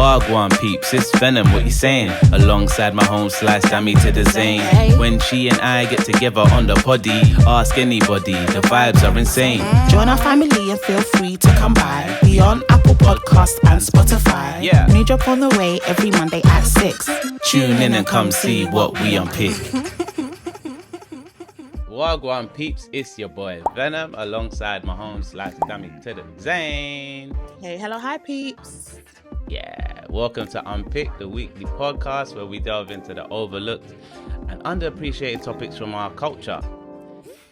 Wagwan peeps, it's Venom, what you saying? Alongside my home slice, damn me to the zane. When she and I get together on the poddy, ask anybody, the vibes are insane. Join our family and feel free to come by. We on Apple Podcast and Spotify. Yeah. New drop on the way every Monday at 6. Tune in and come see what we unpick. Wagwan peeps, it's your boy Venom alongside my home slice, damn me to the zane. Hey, hello, hi peeps. Yeah, welcome to Unpicked, the weekly podcast where we delve into the overlooked and underappreciated topics from our culture.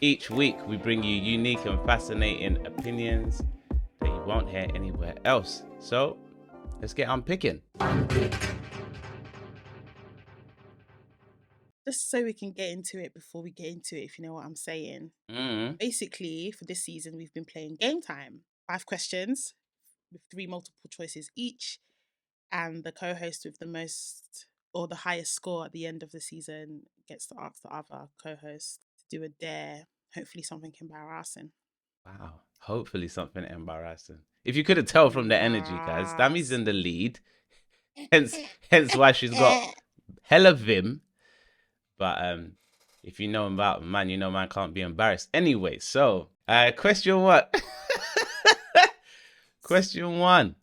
Each week, we bring you unique and fascinating opinions that you won't hear anywhere else. So, let's get unpicking. Just so we can get into it before we get into it, if you know what I'm saying. Basically, for this season, we've been playing Game Time. 5 questions with 3 multiple choices each. And the co-host with the most or the highest score at the end of the season gets to ask the other co-host to do a dare. Hopefully something embarrassing. Wow, hopefully something embarrassing. If you couldn't tell from the energy, guys, Dammy's in the lead. Hence why she's got hella vim. But if you know about man, you know man can't be embarrassed. Anyway, so question one. Question 1.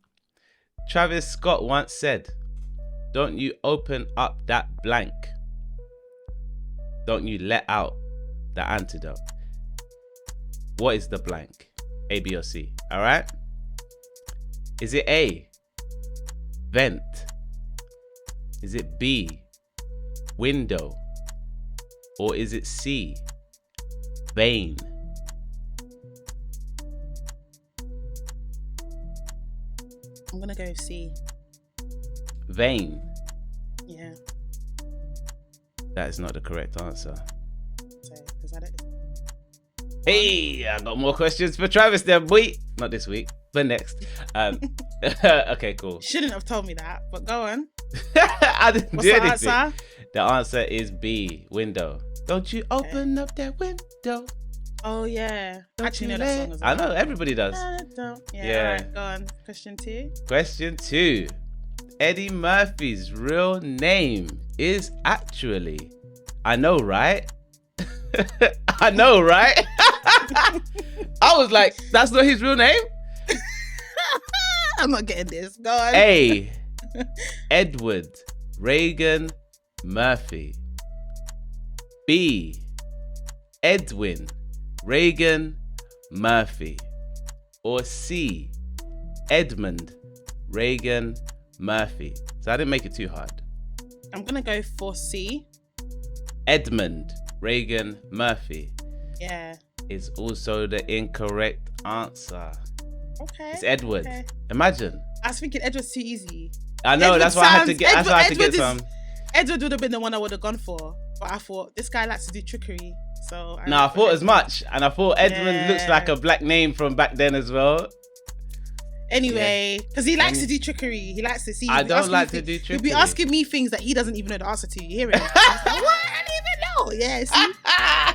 Travis Scott once said, "Don't you open up that blank. Don't you let out the antidote." What is the blank? A, B, or C? All right. Is it A, vent? Is it B, window? Or is it C, vein? I'm going to go C. Vein. Yeah. That is not the correct answer. So, because I don't... Hey, I got more questions for Travis there, boy. Not this week, but next. Okay, cool. Shouldn't have told me that, but go on. I didn't What's do the anything. answer? The answer is B, window. Don't you open up that window. Oh, yeah. Don't Actually, you know that song as well. I know, everybody does. Yeah. All right, go on. Question 2. Question 2. Eddie Murphy's real name is actually... I know, right? I know, right? I was like, that's not his real name? I'm not getting this. Go on. A, Edward Reagan Murphy. B, Edwin Reagan Murphy. Or C, Edmund Reagan Murphy. So I didn't make it too hard. I'm going to go for C. Edmund Reagan Murphy. Yeah. Is also the incorrect answer. Okay. It's Edward. Okay. Imagine. I was thinking Edward's too easy. I know, that's why I had to get some. Edward would have been the one I would have gone for. But I thought, this guy likes to do trickery. So I thought Edward. as much. And I thought Edmund looks like a black name from back then as well. Anyway, because he likes to do trickery. He likes to see. I don't like to do trickery. He'll be asking me things that he doesn't even know the answer to. You hear it? Like, what? I don't even know. Yeah, see?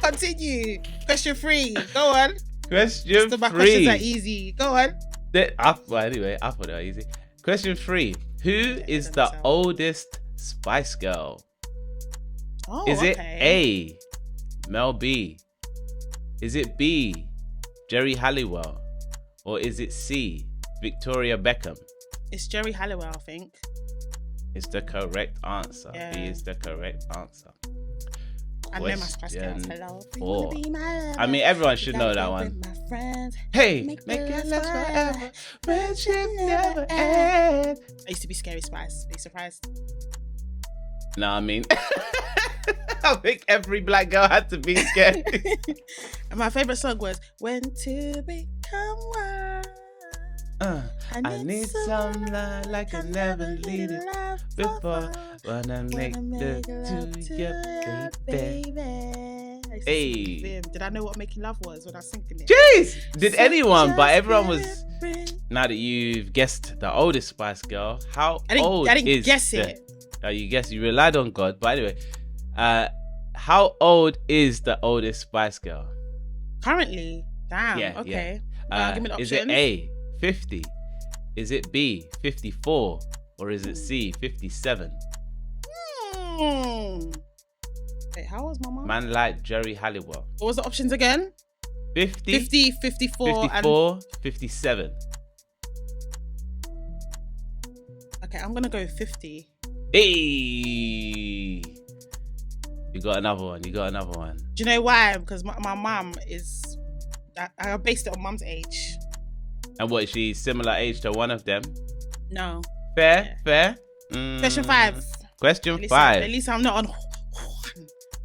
Continue. Question 3. Go on. Question 3. My questions are easy. Go on. Anyway, I thought they were easy. Question 3. Who is the oldest Spice Girl? Oh, is it A, Mel B? Is it B, Jerry Halliwell? Or is it C, Victoria Beckham? It's Jerry Halliwell, I think. It's the correct answer. Yeah. B is the correct answer. I know my Spice Girls. Hello. 4. I mean, everyone should know that one. Hey, make it last forever. Friendship never ends. I used to be Scary Spice. Are you surprised? No, I mean, I think every black girl had to be scared. And my favorite song was "When to Become One." I need some love like I never needed before. Wanna make love to you, baby. Hey. Did I know what making love was when I was singing it? Jeez! Did anyone? But everyone was. Now that you've guessed the oldest Spice Girl, how old is I didn't guess it. You guessed. You relied on God. But anyway, how old is the oldest Spice Girl? Currently? Damn. Yeah. Okay. Yeah. Give me the Is options. it A, 50? Is it B, 54? Or is it C, 57? Wait, how was my mom? Man like Jerry Halliwell. What was the options again? 50, 54, 54, 57. Okay, I'm gonna go with 50. Hey! You got another one. Do you know why? Because my mum is... I based it on mum's age. And what, is she similar age to one of them? No. Fair? Question 5. Question 5. At least I'm not on...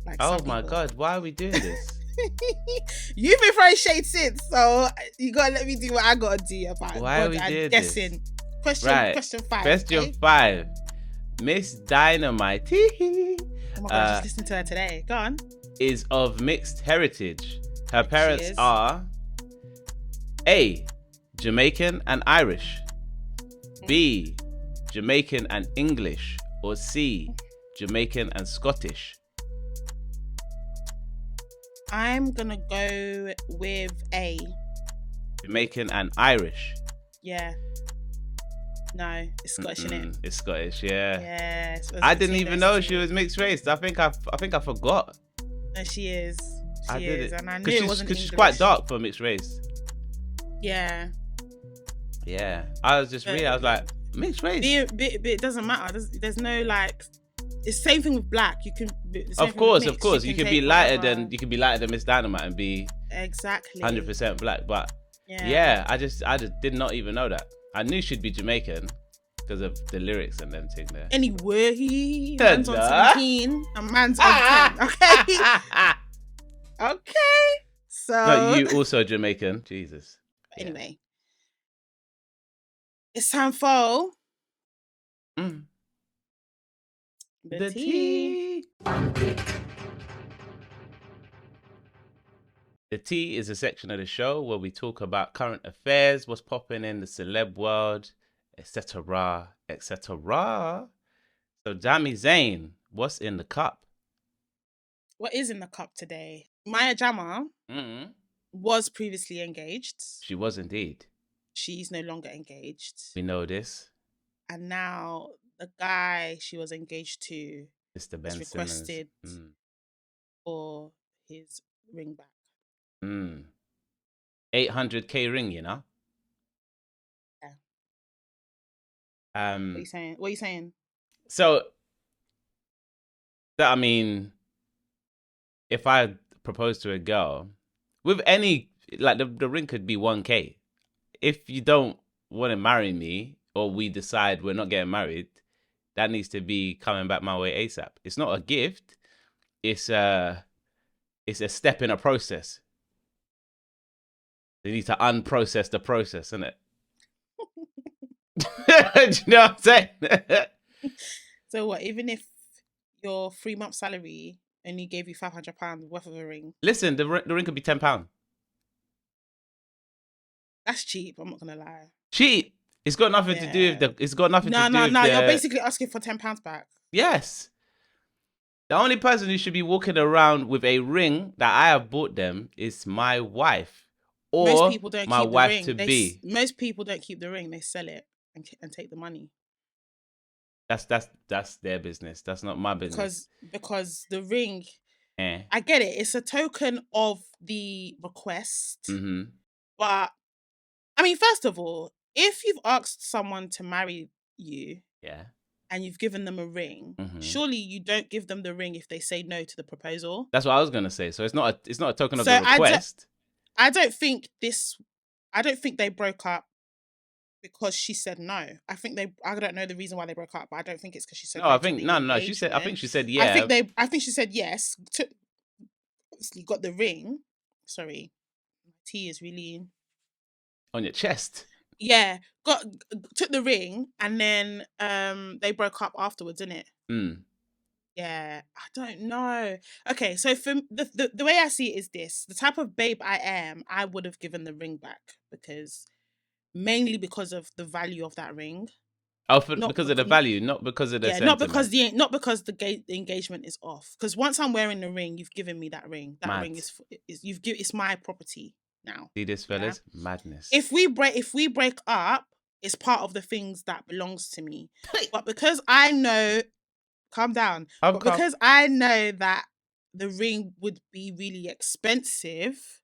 Like oh my God, why are we doing this? You've been throwing shade since, so you gotta let me do what I gotta do about it. Why are we doing guessing? this? Question 5. Question 5. Miss Dynamite. Oh my God, I just listened to her today. Go on. Is of mixed heritage. Her parents are A, Jamaican and Irish, B, Jamaican and English, or C, Jamaican and Scottish. I'm gonna go with A. Jamaican and Irish. Yeah. No, it's Scottish, innit? It's Scottish, yeah. Yeah. I didn't even know she was mixed race. I think I forgot. No, she is. She is, and I knew it wasn't English. Because she's quite dark for mixed race. Yeah. Yeah. I was just reading. I was like, mixed race. But it doesn't matter. There's no like. It's the same thing with black. You can. Of course. You can be lighter than Miss Dynamite and be exactly 100% black. But yeah, I just did not even know that. I knew she'd be Jamaican because of the lyrics and them thing there. Anyway, man's on 17 and man's on 10. Okay. Okay. So. No, you also Jamaican. Jesus. Anyway, it's time for the tea. The tea is a section of the show where we talk about current affairs, what's popping in the celeb world, etc., etc. So, Dami Zayn, what's in the cup? What is in the cup today? Maya Jama was previously engaged. She was indeed. She's no longer engaged. We know this. And now the guy she was engaged to Mr. Ben has requested for his ring back. 800K ring, you know? Yeah. What are you saying? So, I mean, if I propose to a girl, with any, like the ring could be 1K. If you don't want to marry me, or we decide we're not getting married, that needs to be coming back my way ASAP. It's not a gift. It's a step in a process. They need to unprocess the process, isn't it? Do you know what I'm saying? So what, even if your 3-month salary only gave you £500 worth of a ring? Listen, the ring could be £10. That's cheap, I'm not going to lie. Cheap? It's got nothing to do with it's got nothing to do with No, you're basically asking for £10 back. Yes. The only person who should be walking around with a ring that I have bought them is my wife. Or most people don't my keep wife the ring. to be. Most people don't keep the ring. They sell it and take the money. That's their business. That's not my business. Because the ring, I get it. It's a token of the request. Mm-hmm. But I mean, first of all, if you've asked someone to marry you, and you've given them a ring, surely you don't give them the ring if they say no to the proposal. That's what I was gonna say. So it's not a token of the request. I don't think they broke up because she said no. I don't know the reason why they broke up, but I don't think it's because she said no. I think she said yeah. I think she said yes. Obviously got the ring. Sorry. My tea is really on your chest. Yeah. Took the ring and then they broke up afterwards, innit? Yeah, I don't know. Okay, so for the way I see it is this: the type of babe I am, I would have given the ring back mainly because of the value of that ring. Oh, because of the value, not because of the sentiment. not because the engagement is off. Because once I'm wearing the ring, you've given me that ring. That ring is it's my property now. See this, fellas? Yeah? Madness. If we break up, It's part of the things that belongs to me. But because I know, calm down. I'm But calm. because I know that the ring would be really expensive,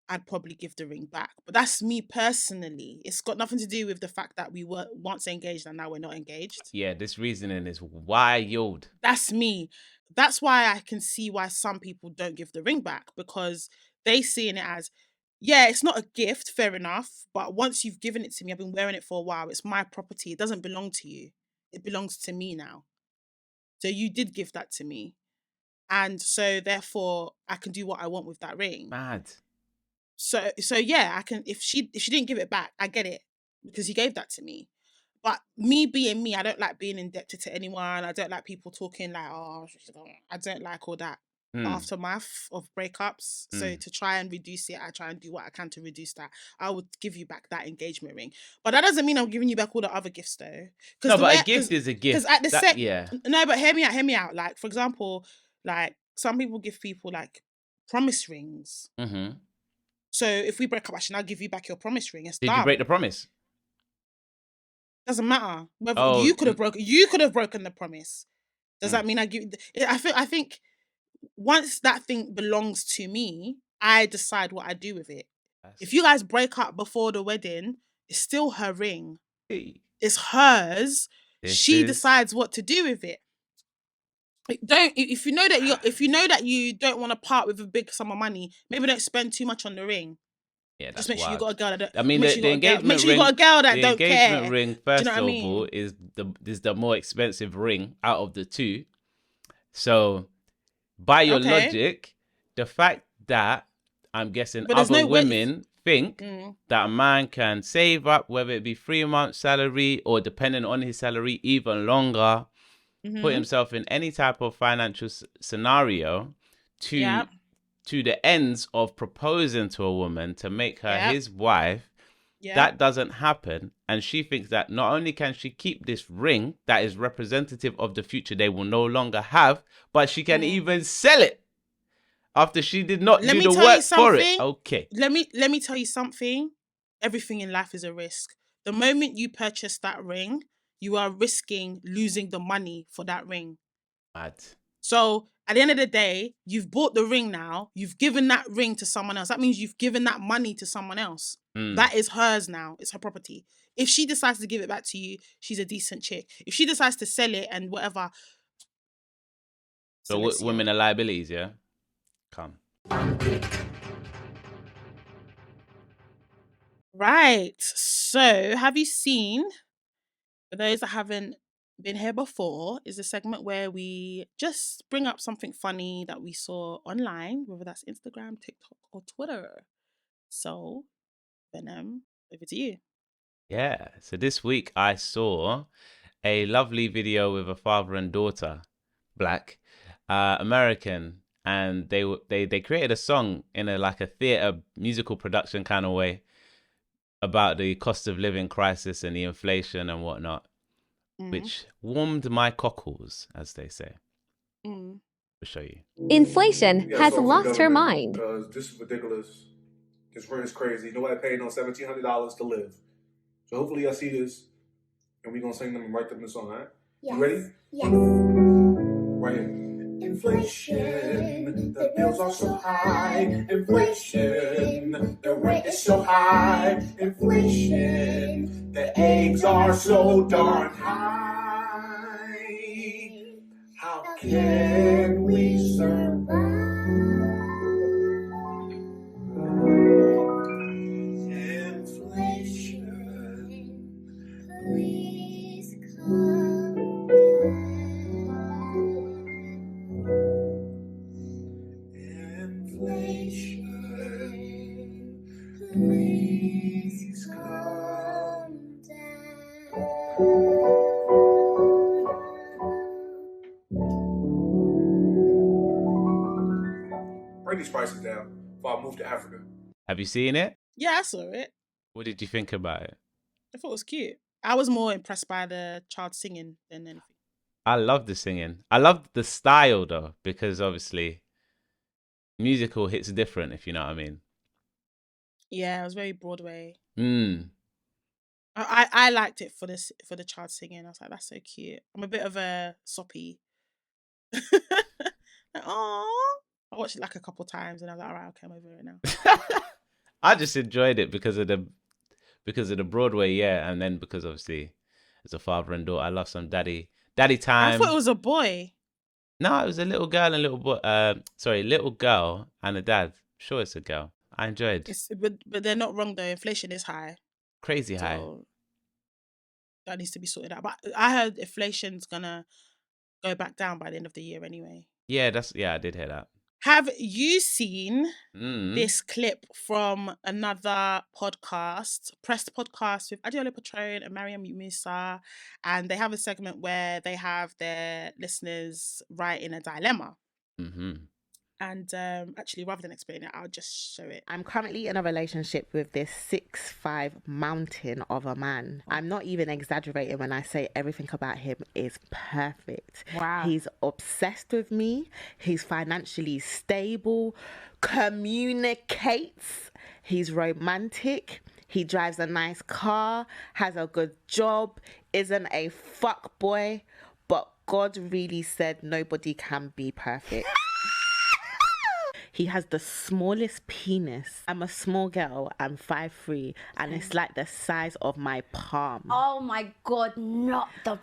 I'd probably give the ring back. But that's me personally. It's got nothing to do with the fact that we were once engaged and now we're not engaged. Yeah, this reasoning is wild. That's me. That's why I can see why some people don't give the ring back, because they seeing it as, yeah, it's not a gift, fair enough. But once you've given it to me, I've been wearing it for a while. It's my property. It doesn't belong to you. It belongs to me now. So you did give that to me. And so therefore I can do what I want with that ring. Mad. So yeah, I can, if she didn't give it back, I get it, because he gave that to me. But me being me, I don't like being indebted to anyone. I don't like people talking like, oh, I don't like all that aftermath of breakups. So to try and reduce it, I try and do what I can to reduce that. I would give you back that engagement ring, but that doesn't mean I'm giving you back all the other gifts though. No, but a gift is a gift. Because at the yeah. No, but hear me out. Like, for example, like some people give people like promise rings. Mm-hmm. So if we break up, I should now give you back your promise ring. It's Did done. you break the promise? Doesn't matter. Whether Oh, you could have broken the promise. Does that mean I give? I think once that thing belongs to me, I decide what I do with it. If you guys break up before the wedding, it's still her ring. It's hers. She decides what to do with it. Don't, if you know that you don't want to part with a big sum of money, maybe don't spend too much on the ring. Yeah, just make sure you wild. got a girl that don't. I mean, make the sure you got engagement make sure ring. you got a girl that don't care. The engagement ring, first Do you know what I of mean? all, is the more expensive ring out of the two. So, by your logic, the fact that I'm guessing other women think that a man can save up, whether it be 3 months' salary or depending on his salary, even longer, put himself in any type of financial scenario to the ends of proposing to a woman to make her his wife. That doesn't happen. And she thinks that not only can she keep this ring that is representative of the future they will no longer have, but she can even sell it after she did not do the work for it. Okay. Let me tell you something. Everything in life is a risk. The moment you purchase that ring, you are risking losing the money for that ring. Mad. So at the end of the day, you've bought the ring now. You've given that ring to someone else. That means you've given that money to someone else. That is hers now. It's her property. If she decides to give it back to you, she's a decent chick. If she decides to sell it and whatever. So women are liabilities, yeah? Come. Right. So have you seen, for those that haven't been here before, is a segment where we just bring up something funny that we saw online, whether that's Instagram, TikTok, or Twitter. So, Venom, over to you. Yeah. So this week I saw a lovely video with a father and daughter, black, American, and they created a song in a theater musical production kind of way about the cost of living crisis and the inflation and whatnot, which warmed my cockles, as they say. I'll show you. Inflation has lost her mind. Because this is ridiculous. This rent is crazy. Nobody paid no $1,700 to live. So hopefully y'all see this, and we're going to sing them and write them in the song, all right? Yes. You ready? Yes. Right here. Inflation, the bills are so high. Inflation, the rent is so high. Inflation, the eggs are so darn high. How can we survive? Please come down. Inflation, please come down. Bring these prices down before I move to Africa. Have you seen it? Yeah, I saw it. What did you think about it? I thought it was cute. I was more impressed by the child singing than anything. I love the singing. I love the style though, because obviously musical hits different, if you know what I mean. Yeah, it was very Broadway. Mm. I liked it for the child singing. I was like, that's so cute. I'm a bit of a soppy. Like, oh, I watched it like a couple times and I was like, all right, okay, I'm over it now. I just enjoyed it because of the Broadway, yeah, and then because obviously as a father and daughter, I love some daddy I time. thought it was a boy. No, it was a little girl and a little boy. Little girl and a dad. Sure, it's a girl. I enjoyed. But they're not wrong though. Inflation is high, Crazy high. so that needs to be sorted out. But I heard inflation's gonna go back down by the end of the year anyway. Yeah, I did hear that. Have you seen Mm. this clip from another podcast, Pressed Podcast with Adiola Patron and Mariam Musa? And they have a segment where they have their listeners write in a dilemma. Mm-hmm. And actually, rather than explain it, I'll just show it. I'm currently in a relationship with this 6'5" mountain of a man. I'm not even exaggerating when I say everything about him is perfect. Wow. He's obsessed with me. He's financially stable, communicates. He's romantic. He drives a nice car, has a good job, isn't a fuck boy. But God really said nobody can be perfect. He has the smallest penis. I'm a small girl. I'm 5'3", and it's like the size of my palm. Oh my God, not the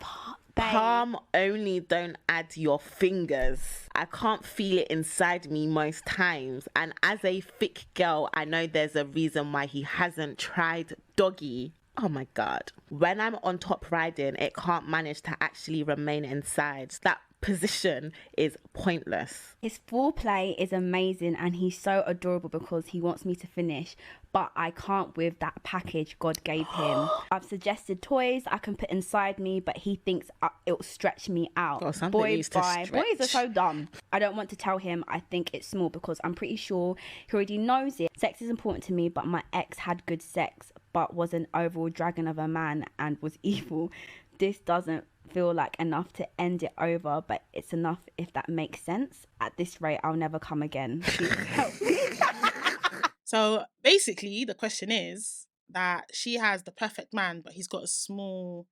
Palm only, don't add your fingers. I can't feel it inside me most times. And as a thick girl, I know there's a reason why he hasn't tried doggy. Oh my God. When I'm on top riding, it can't manage to actually remain inside. That position is pointless. His foreplay is amazing and he's so adorable because he wants me to finish, but I can't with that package God gave him. I've suggested toys I can put inside me, but he thinks it'll stretch me out. Oh, something needs to stretch. Boys are so dumb. I don't want to tell him I think it's small because I'm pretty sure he already knows it. Sex is important to me, but my ex had good sex but was an overall dragon of a man and was evil. This doesn't feel like enough to end it over, but it's enough if that makes sense. At this rate, I'll never come again. So basically, the question is that she has the perfect man, but he's got a small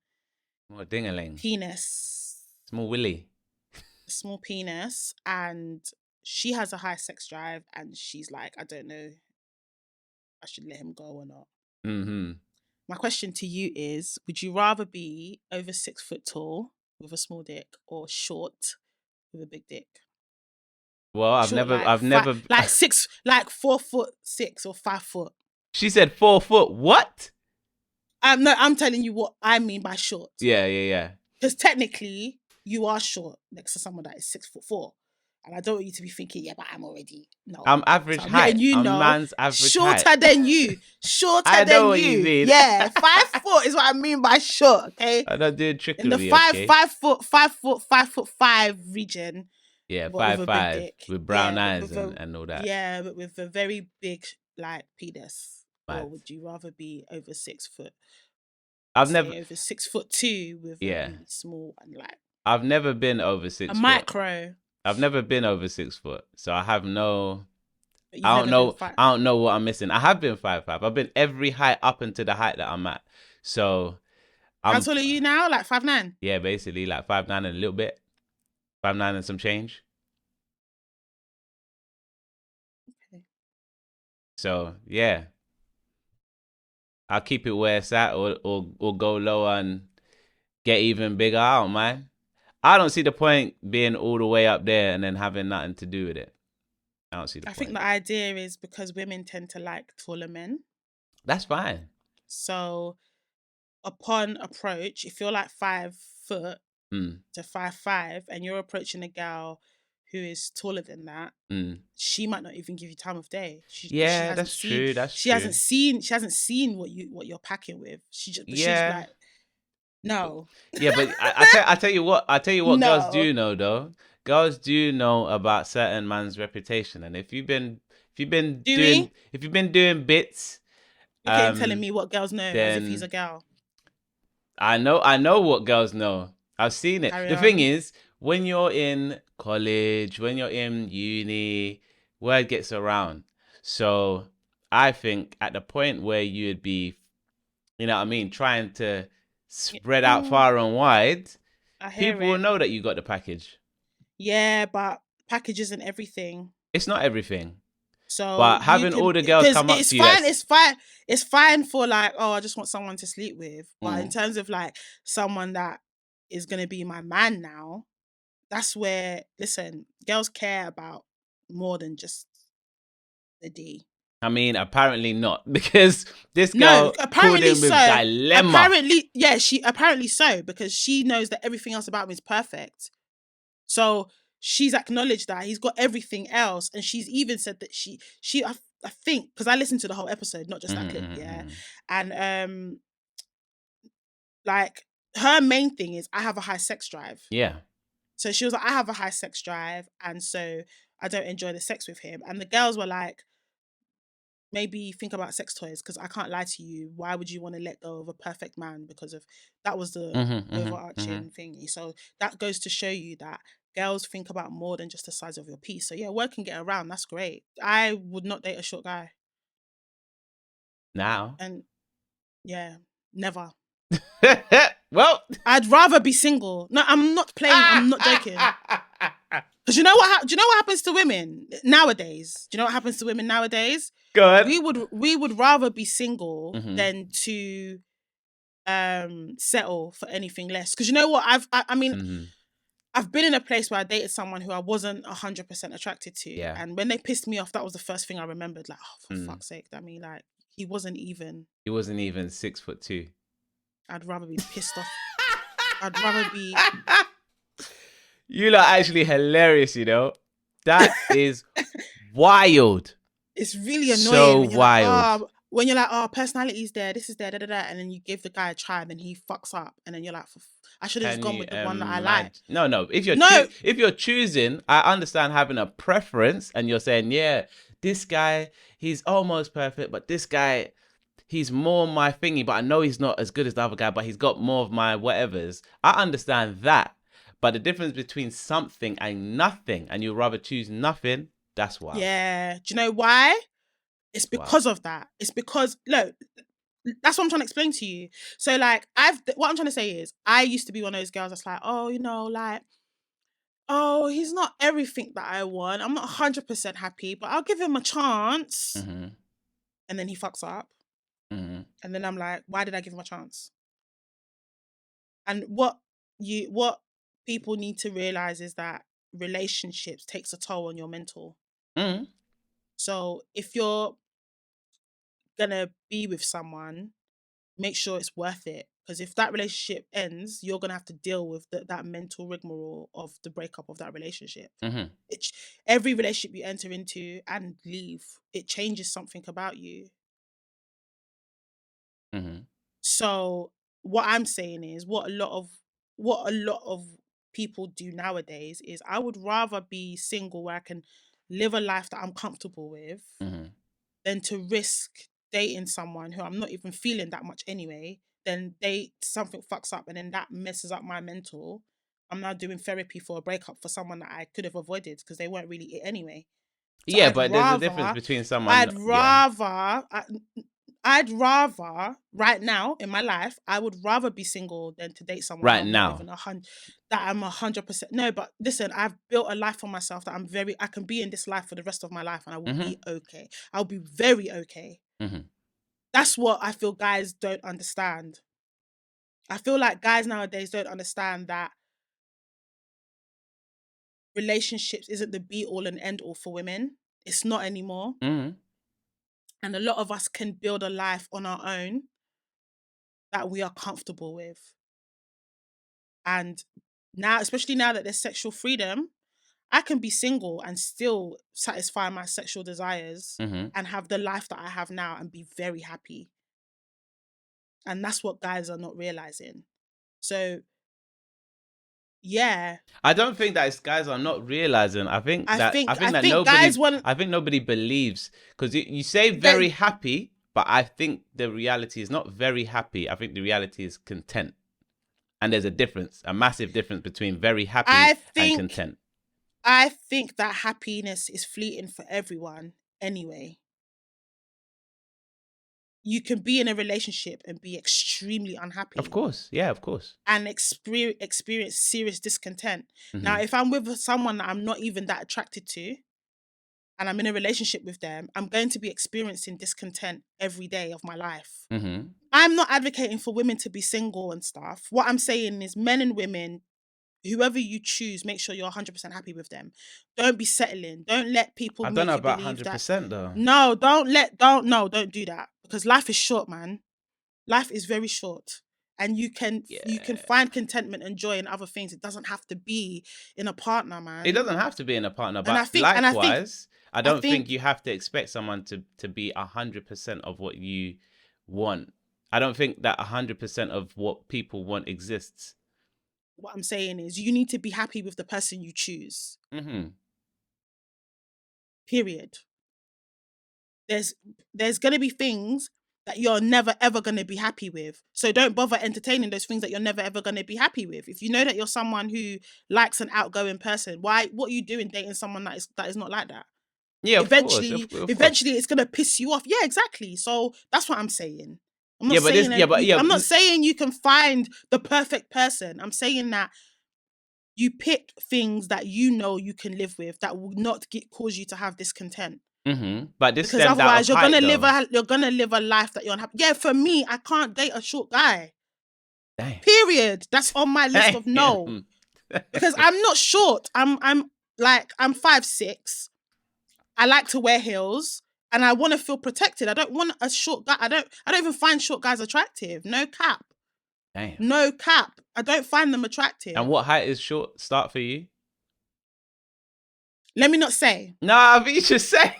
ding-a-ling. penis. Small willy. A small penis, and she has a high sex drive, and she's like, I don't know if I should let him go or not. Mm-hmm. My question to you is, would you rather be over 6 foot tall with a small dick or short with a big dick? Well, I've Short, never like 4'6" or 5 foot. She said 4 foot. What? No, I'm telling you what I mean by short. Yeah. Because technically, you are short next to someone that is 6'4". And I don't want you to be thinking, yeah, but I'm already I'm average so height. You I'm know, man's average shorter height. than you. Shorter I than know what you mean. Yeah, 5 foot is what I mean by short. Okay, I don't do trickery. in the okay? 5'5" region. Yeah, but with a big 5'5" dick. with brown Yeah, eyes and all that. Yeah, but with a very big like penis. Mad. Or would you rather be over 6 foot? I've Say never over 6'2" with a really small and like I've never been over 6 a foot. micro. I've never been over 6 foot, so I have no. But I you've don't never know. been I don't know what I'm missing. I have been 5'5". I've been every height up until the height that I'm at. So, How tall are you now? Like 5'9"? Yeah, basically like 5'9" and a little bit, 5'9" and some change. Okay. So yeah, I'll keep it where it's at, or go lower and get even bigger. I don't mind. I don't see the point being all the way up there and then having nothing to do with it. I don't see the point. I think the idea is because women tend to like taller men. That's fine. So upon approach, if you're like 5 foot to 5'5" and you're approaching a gal who is taller than that, she might not even give you time of day. That's true. She hasn't seen what you're packing with. She's like, no. Yeah, but I tell you what No. girls do know though. Girls do know about certain man's reputation, and if you've been doing bits, you're getting telling me what girls know as if he's a girl. I know what girls know. I've seen it. Carry the on. thing is, when you're in college, when you're in uni, word gets around. So I think at the point where you'd be, you know what I mean, trying to spread out far and wide, I hear people will it. know that you got the package. Yeah, but package isn't everything. It's not everything. So But you having can, all the girls because come up it's to you, fine. It's fine for like, oh, I just want someone to sleep with. But in Mm. terms of like someone that is gonna be my man now, that's where, listen, girls care about more than just the D. I mean, apparently not, because this No, girl called apparently him with so. dilemma. Apparently, yeah, she apparently so, because she knows that everything else about me is perfect. So she's acknowledged that he's got everything else, and she's even said that I think, because I listened to the whole episode, not just that clip, yeah, and like her main thing is I have a high sex drive. Yeah. So she was like, I have a high sex drive, and so I don't enjoy the sex with him. And the girls were like, maybe think about sex toys, because I can't lie to you. Why would you want to let go of a perfect man? Because of that was the overarching thingy. So that goes to show you that girls think about more than just the size of your piece. So yeah, word can get around. That's great. I would not date a short guy. Now. And yeah, never. Well, I'd rather be single. No, I'm not playing. I'm not joking. Because you know what? Do you know what happens to women nowadays? Do you know what happens to women nowadays? Go ahead. We would rather be single Mhm. than to settle for anything less. Because you know what? I mean, Mhm. I've been in a place where I dated someone who I wasn't 100% attracted to, Yeah. and when they pissed me off, that was the first thing I remembered. Like, oh, for fuck's sake! I mean, like, he wasn't even 6'2". I'd rather be pissed off. I'd rather be. You lot are actually hilarious, you know. That is wild. It's really annoying. So when you're wild. Like, when you're like, oh, personality's there, this is there, da da da, and then you give the guy a try, and then he fucks up, and then you're like, I should have just gone with the one that I like. No. If you're choosing, I understand having a preference, and you're saying, yeah, this guy, he's almost perfect, but this guy, he's more my thingy, but I know he's not as good as the other guy, but he's got more of my whatevers. I understand that. But the difference between something and nothing, and you'd rather choose nothing, that's why. Yeah. Do you know why? It's because of that. It's because, look, that's what I'm trying to explain to you. So, like, what I'm trying to say is, I used to be one of those girls that's like, oh, you know, like, oh, he's not everything that I want. I'm not 100% happy, but I'll give him a chance. Mm-hmm. And then he fucks up. Mm-hmm. And then I'm like, why did I give him a chance? And what people need to realize is that relationships takes a toll on your mental. Mm-hmm. So if you're gonna be with someone, make sure it's worth it. Because if that relationship ends, you're gonna have to deal with that mental rigmarole of the breakup of that relationship. Mm-hmm. Every relationship you enter into and leave, it changes something about you. Mm-hmm. So what I'm saying is, what a lot of people do nowadays is, I would rather be single where I can live a life that I'm comfortable with, Mm-hmm. than to risk dating someone who I'm not even feeling that much anyway. Then something fucks up, and then that messes up my mental. I'm now doing therapy for a breakup for someone that I could have avoided because they weren't really it anyway. So Yeah, but there's a difference between someone. I'd rather right now in my life, I would rather be single than to date someone Right now. that I'm 100%. No, but listen, I've built a life for myself that I can be in this life for the rest of my life, and I will be okay. I'll be very okay. Mm-hmm. That's what I feel guys don't understand. I feel like guys nowadays don't understand that relationships isn't the be all and end all for women. It's not anymore. Mm-hmm. And a lot of us can build a life on our own that we are comfortable with. And now, especially now that there's sexual freedom, I can be single and still satisfy my sexual desires and have the life that I have now and be very happy. And that's what guys are not realizing. So, yeah. I don't think that guys are not realizing. I think nobody believes, because you say very happy, but I think the reality is not very happy. I think the reality is content. And there's a massive difference between very happy and content. I think that happiness is fleeting for everyone anyway. you can be in a relationship and be extremely unhappy. Of course. Yeah, of course. And experience serious discontent. Mm-hmm. Now, if I'm with someone that I'm not even that attracted to, and I'm in a relationship with them, I'm going to be experiencing discontent every day of my life. Mm-hmm. I'm not advocating for women to be single and stuff. What I'm saying is men and women, whoever you choose, make sure you're 100% happy with them. Don't be settling. Don't let people I make don't know you about believe that. 100% though. No, don't do that, because life is short, man. Life is very short. And you can find contentment and joy in other things. It doesn't have to be in a partner, man. It doesn't have to be in a partner, but I think- likewise, I don't think- think you have to expect someone to be 100% of what you want. I don't think that 100% of what people want exists. What I'm saying is you need to be happy with the person you choose. Mm-hmm. Period. There's going to be things that you're never ever going to be happy with. So don't bother entertaining those things that you're never ever going to be happy with. If you know that you're someone who likes an outgoing person, what are you doing dating someone that is not like that? Yeah, eventually of course. it's going to piss you off. Yeah, exactly. So that's what I'm saying. I'm not I'm not saying you can find the perfect person. I'm saying that you pick things that you know you can live with, that will not cause you to have discontent. Mm-hmm. But this because otherwise you're gonna live a life that you're unhappy. Yeah, for me, I can't date a short guy. Damn. Period. That's on my list of no. Because I'm not short. I'm 5'6". I like to wear heels and I want to feel protected. I don't want a short guy. I don't even find short guys attractive. No cap. Damn. No cap. I don't find them attractive. And what height is short start for you? Let me not say. Nah, but you should say.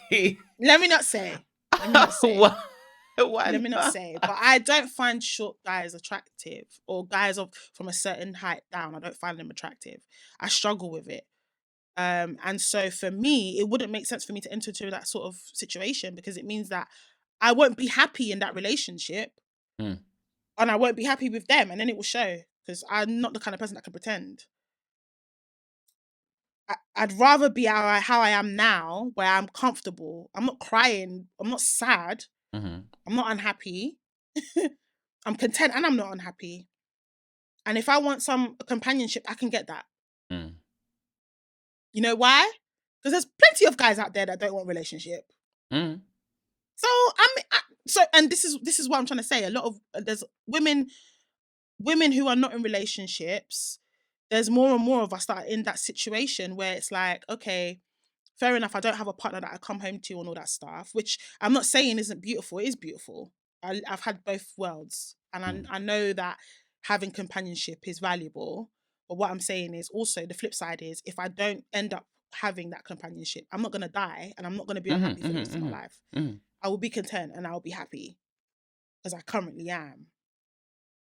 Let me not say. Why Let me not say. But I don't find short guys attractive, or guys from a certain height down. I don't find them attractive. I struggle with it. And so for me, it wouldn't make sense for me to enter into that sort of situation, because it means that I won't be happy in that relationship. Mm. And I won't be happy with them, and then it will show, because I'm not the kind of person that can pretend. I'd rather be how I am now, where I'm comfortable. I'm not crying. I'm not sad. Mm-hmm. I'm not unhappy. I'm content and I'm not unhappy. And if I want some companionship, I can get that. Mm. You know why? Because there's plenty of guys out there that don't want a relationship. Mm. So and this is what I'm trying to say. There's women who are not in relationships. There's more and more of us that are in that situation where it's like, okay, fair enough, I don't have a partner that I come home to and all that stuff, which I'm not saying isn't beautiful. It is beautiful. I've had both worlds, and I know that having companionship is valuable. But what I'm saying is also the flip side is, if I don't end up having that companionship, I'm not going to die and I'm not going to be unhappy for the rest of my life. Mm-hmm. I will be content and I'll be happy, because I currently am.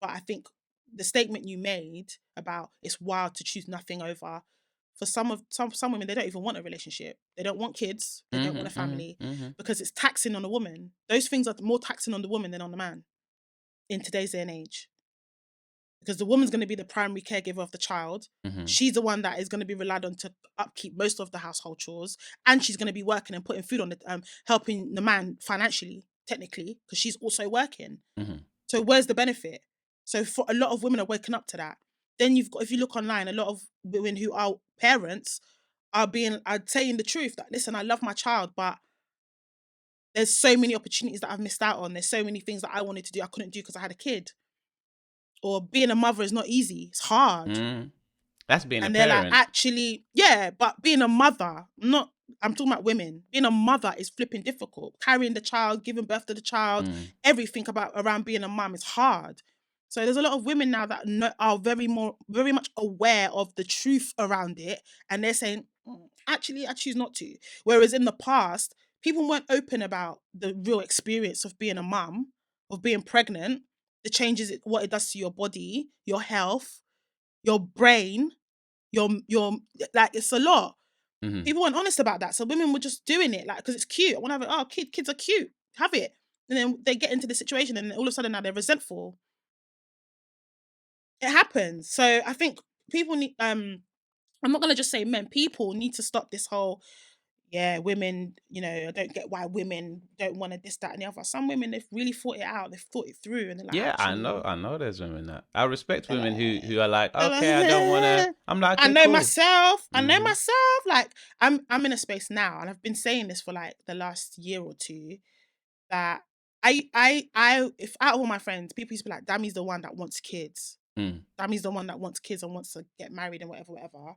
But I think the statement you made about it's wild to choose nothing over, for some women, they don't even want a relationship. They don't want kids. They don't want a family, because it's taxing on a woman. Those things are more taxing on the woman than on the man in today's day and age. Because the woman's going to be the primary caregiver of the child. Mm-hmm. She's the one that is going to be relied on to upkeep most of the household chores, and she's going to be working and putting food on the helping the man financially, technically, because she's also working. Mm-hmm. So where's the benefit? So for a lot of women are waking up to that. Then if you look online, a lot of women who are parents are saying the truth, that listen, I love my child, but there's so many opportunities that I've missed out on. There's so many things that I wanted to do I couldn't do because I had a kid. Or being a mother is not easy. It's hard. That's being and a they're parent. like, actually, yeah, but being a mother, I'm talking about women. Being a mother is flipping difficult. Carrying the child, giving birth to the child, everything around being a mum is hard. So there's a lot of women now that are very much aware of the truth around it, and they're saying, actually, I choose not to. Whereas in the past, people weren't open about the real experience of being a mum, of being pregnant, the changes, what it does to your body, your health, your brain, your like, it's a lot. Mm-hmm. People weren't honest about that, so women were just doing it like because it's cute. I want to have it. Kids are cute. Have it, and then they get into the situation, and all of a sudden now they're resentful. It happens. So I think people need. I'm not gonna just say men. People need to stop this whole. yeah, women, I don't get why women don't want to this, that, and the other. Some women, they've really thought it out, they've thought it through, and they're like, Yeah, I actually, know. There's women that I respect they're women like, who are like, okay, I don't want to. I'm like, I okay, know cool. myself. I know Mhm. myself. Like, I'm in a space now, and I've been saying this for like the last year or two, that if out of all my friends, people used to be like, Dammy's the one that wants kids. Mm. Dammy's the one that wants kids and wants to get married and whatever, whatever.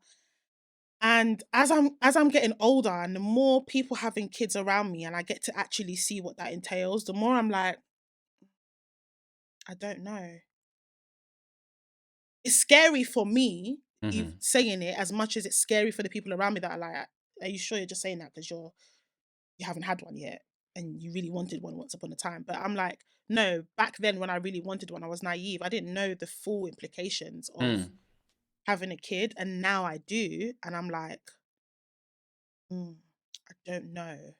And as I'm getting older, and the more people having kids around me, and I get to actually see what that entails, the more I'm like, I don't know. It's scary for me, Mhm. saying it, as much as it's scary for the people around me that are like, are you sure you're just saying that because you haven't had one yet and you really wanted one once upon a time? But I'm like, no, back then when I really wanted one, I was naive. I didn't know the full implications of Mm. having a kid, and now I do, and I'm like, I don't know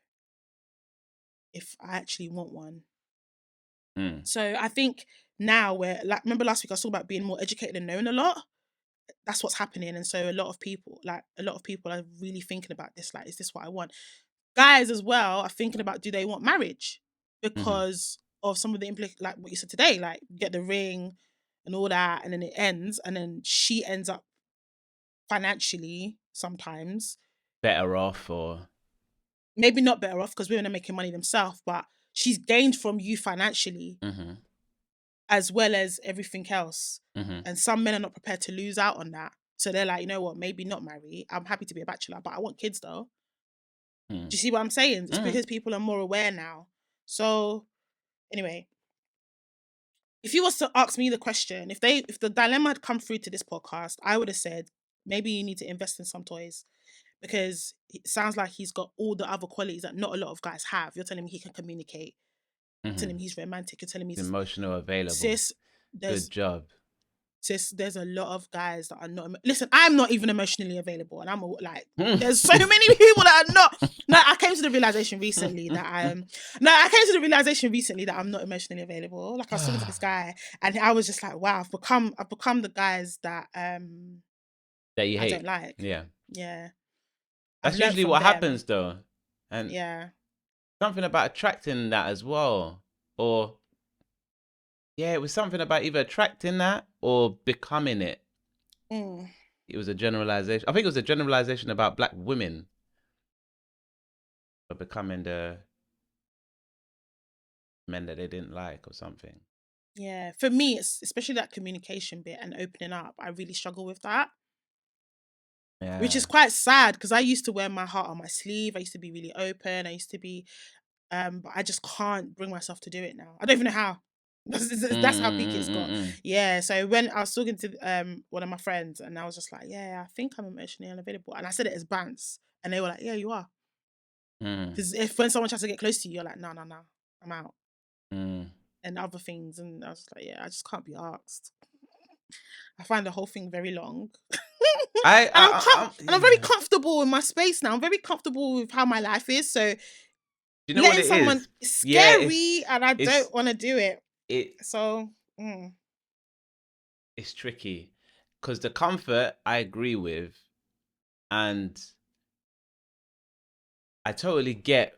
if I actually want one. Mm. So I think now, where, like, remember last week I was talking about being more educated and knowing a lot. That's what's happening, and so a lot of people are really thinking about this. Like, is this what I want? Guys as well are thinking about, do they want marriage Mhm. because of some of the like what you said today, like get the ring and all that, and then it ends, and then she ends up financially sometimes Better off or. maybe not better off, because women are making money themselves, but she's gained from you financially Mhm. as well as everything else. Mhm. And some men are not prepared to lose out on that. So they're like, you know what, maybe not marry. I'm happy to be a bachelor, but I want kids though. Mm. Do you see what I'm saying? It's Mhm. because people are more aware now. So anyway, if you was to ask me the question, if the dilemma had come through to this podcast, I would have said, maybe you need to invest in some toys, because it sounds like he's got all the other qualities that not a lot of guys have. You're telling me he can communicate. You're telling Mhm. me he's romantic. You're telling me Emotional, available. sis, Good there's job. there's a lot of guys that are not. Listen, I'm not even emotionally available, and like, Mm. there's so many people that are not. No, I came to the realization recently that I'm not emotionally available. Like, I was talking to this guy, and I was just like, wow, I've become the guys that That you I don't hate. like. Yeah. Yeah, I've That's learnt usually from what them. happens though. And Yeah. something about attracting that as well. Or yeah, it was something about either attracting that or becoming it. Mm. It was a generalization. I think it was a generalization about black women for becoming the men that they didn't like or something. Yeah. For me, it's especially that communication bit and opening up. I really struggle with that. Which is Yeah. quite sad, because I used to wear my heart on my sleeve. I used to be really open. I used to be, but I just can't bring myself to do it now. I don't even know how. That's how peak it's got. Mm. Yeah. So when I was talking to one of my friends, and I was just like, yeah, I think I'm emotionally unavailable, and I said it as bants, and they were like, yeah, you are. Mm. Because if when someone tries to get close to you, you're like, no, I'm out, Mm. and other things, and I was like, yeah, I just can't be asked. I find the whole thing very long. I, And I, I'm very yeah. comfortable in my space now. I'm very comfortable with how my life is. So You know what letting it someone is? is Yeah, scary, and I it's don't want to do it. it So it's tricky because the comfort I agree with, and I totally get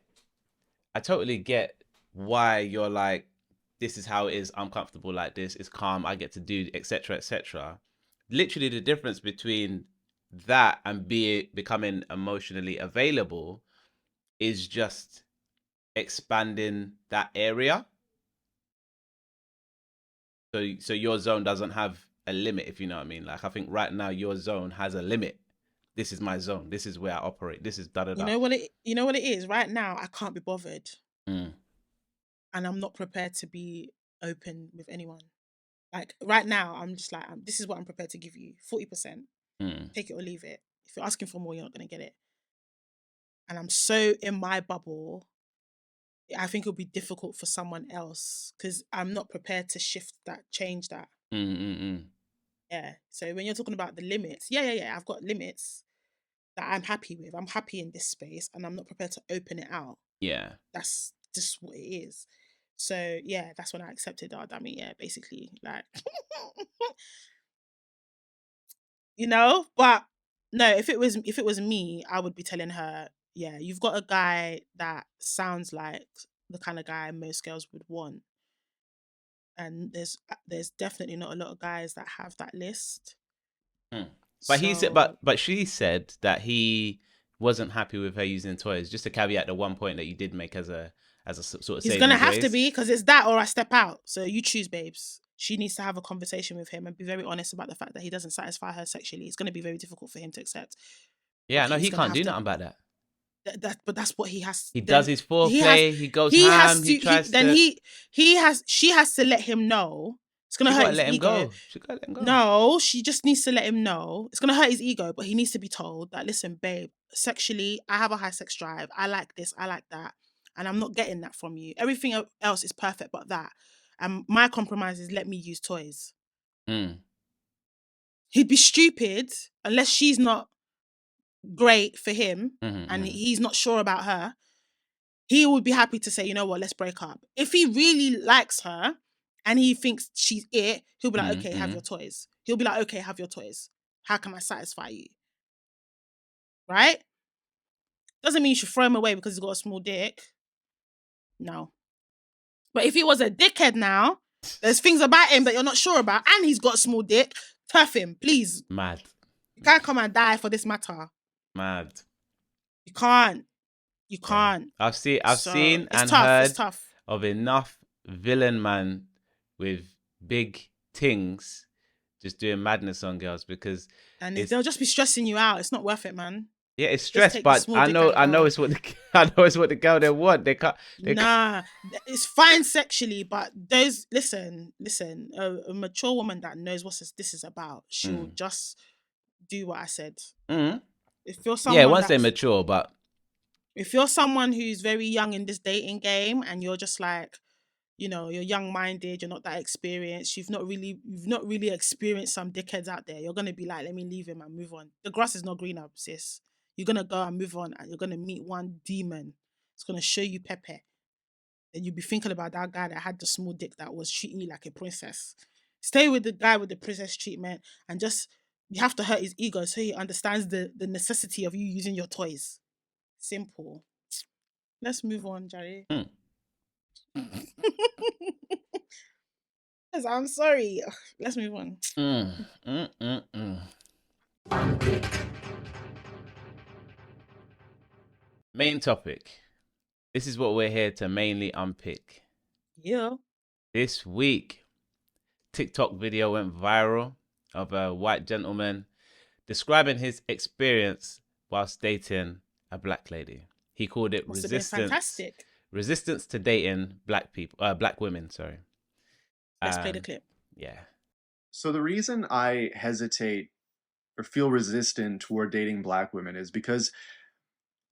why you're like, this is how it is. I'm comfortable like this. It's calm. I get to do etc. etc. Literally, the difference between that and becoming emotionally available is just expanding that area. So your zone doesn't have a limit, if you know what I mean. Like, I think right now your zone has a limit. This is my zone. This is where I operate. This is da da da. you know what it is. Right now, I can't be bothered, Mm. and I'm not prepared to be open with anyone. Like, right now, I'm just like, this is what I'm prepared to give you: 40%. Mm. Take it or leave it. If you're asking for more, you're not gonna get it. And I'm so in my bubble. I think it'll be difficult for someone else, because I'm not prepared to shift that, change that. Mm. Yeah. So when you're talking about the limits, yeah. I've got limits that I'm happy with. I'm happy in this space, and I'm not prepared to open it out. Yeah. That's just what it is. So yeah, that's when I accepted. Oh, damn it, yeah, basically, like, But no, if it was me, I would be telling her, yeah, you've got a guy that sounds like the kind of guy most girls would want, and there's definitely not a lot of guys that have that list. But he said, So but she said that he wasn't happy with her using toys. Just to caveat the one point that you did make as a sort of he's saving gonna have to grace. be, because it's that or I step out. So you choose, babes. She needs to have a conversation with him and be very honest about the fact that he doesn't satisfy her sexually. It's gonna be very difficult for him to accept. Yeah, But no, he's he gonna can't have do to. nothing about that. But that's what he has. He then does his he has foreplay. He goes he ham. has to He tries then to. she has to let him know. It's gonna She hurt gotta his let him ego. go. She gotta let him go. No, she just needs to let him know. It's gonna hurt his ego, but he needs to be told that, listen, babe, sexually, I have a high sex drive. I like this, I like that, and I'm not getting that from you. Everything else is perfect, but that. And my compromise is let me use toys. Mm. He'd be stupid unless she's not great for him Mm-hmm, and mm-hmm. he's not sure about her. He would be happy to say, you know what, let's break up. If he really likes her and he thinks she's it, he'll be like, okay, have your toys. He'll be like, okay, have your toys. How can I satisfy you? Right? Doesn't mean you should throw him away because he's got a small dick. No. But if he was a dickhead now, there's things about him that you're not sure about, and he's got a small dick, turf him, please. Mad. You can't come and die for this matter. Mad. You can't. You can't. I've seen So, and it's tough. heard It's tough. of enough villain man with big things just doing madness on girls because And it's, they'll just be stressing you out. It's not worth it, man. yeah, it's stress, take the but small I dick know and go. it's what the girl they want. They can't. Nah, it's fine sexually, but listen, a mature woman that knows what this is about, she'll just do what I said. Mm. If you're someone, Yeah, once they're mature, but if you're someone who's very young in this dating game and you're just like, you know, you're young-minded, you're not that experienced, you've not really experienced some dickheads out there, you're gonna be like, let me leave him and move on. The grass is not greener, sis. You're gonna go and move on, and you're gonna meet one demon. It's gonna show you Pepe. And you'll be thinking about that guy that had the small dick that was treating you like a princess. Stay with the guy with the princess treatment, and just, you have to hurt his ego so he understands the necessity of you using your toys. Simple. Let's move on, Jerry. I'm sorry. Let's move on. Main topic. This is what we're here to mainly unpick. Yeah. This week, TikTok video went viral of a white gentleman describing his experience whilst dating a black lady. He called it Must have been fantastic. resistance to dating black women. Sorry. Let's play the clip. Yeah. So the reason I hesitate or feel resistant toward dating black women is because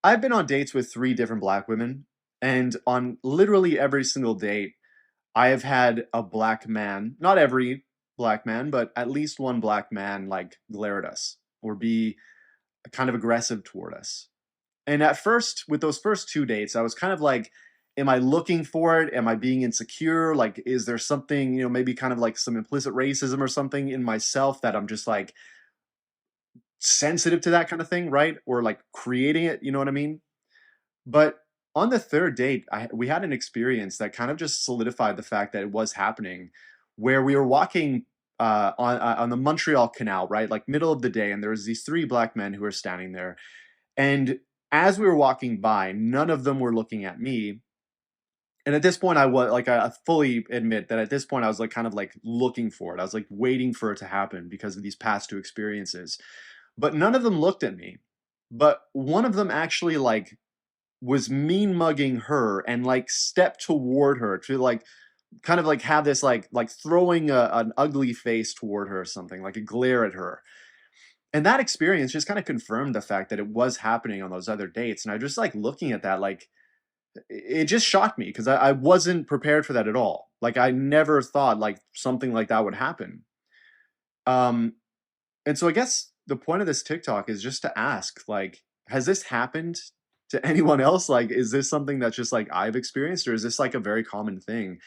I've been on dates with 3 different black women, and on literally every single date, I have had a black man, not every black man, but at least one black man like glare at us or be kind of aggressive toward us. And at first, with those first 2 dates, I was kind of like, am I looking for it? Am I being insecure? Like, is there something, maybe kind of like some implicit racism or something in myself that I'm just like sensitive to that kind of thing, right? Or like creating it, you know what I mean? But on the 3rd date, we had an experience that kind of just solidified the fact that it was happening, where we were walking on the Montreal Canal, right? Like middle of the day, and there was these 3 black men who were standing there. And as we were walking by, none of them were looking at me. And at this point, I fully admit that at this point, I was like kind of like looking for it. I was like waiting for it to happen because of these past 2 experiences. But none of them looked at me. But one of them actually like was mean mugging her and like stepped toward her to like kind of like have this like throwing an ugly face toward her or something, like a glare at her. And that experience just kind of confirmed the fact that it was happening on those other dates. And I just like looking at that, like it just shocked me because I wasn't prepared for that at all. Like I never thought like something like that would happen. And so I guess the point of this TikTok is just to ask, like, has this happened to anyone else? Like, is this something that's just like I've experienced, or is this like a very common thing?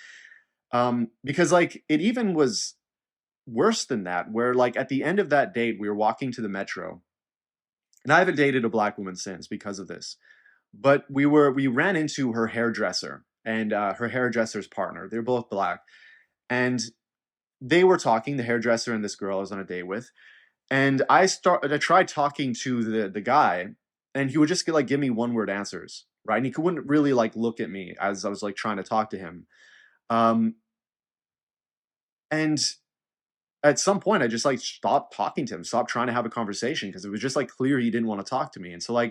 Because like it even was worse than that, where like at the end of that date, we were walking to the metro, and I haven't dated a black woman since because of this. but we ran into her hairdresser and her hairdresser's partner. They're both black, and they were talking. The hairdresser and this girl I was on a date with, and I tried talking to the guy, and he would just give me one word answers, right? And he wouldn't really look at me as I was trying to talk to him. And at some point I just stopped talking to him, stopped trying to have a conversation, because it was just clear he didn't want to talk to me. And so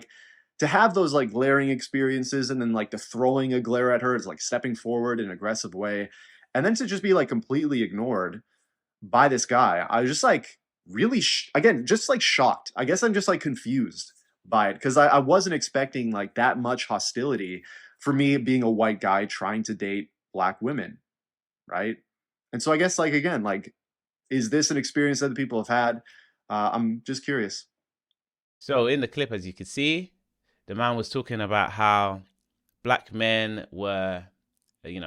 to have those glaring experiences, and then the throwing a glare at her is stepping forward in an aggressive way, and then to just be completely ignored by this guy, I was just really again just shocked. I guess I'm just confused by it, because I wasn't expecting that much hostility for me being a white guy trying to date black women, right? And so I guess again, is this an experience that the people have had? I'm just curious. So in the clip, as you can see, the man was talking about how black men were,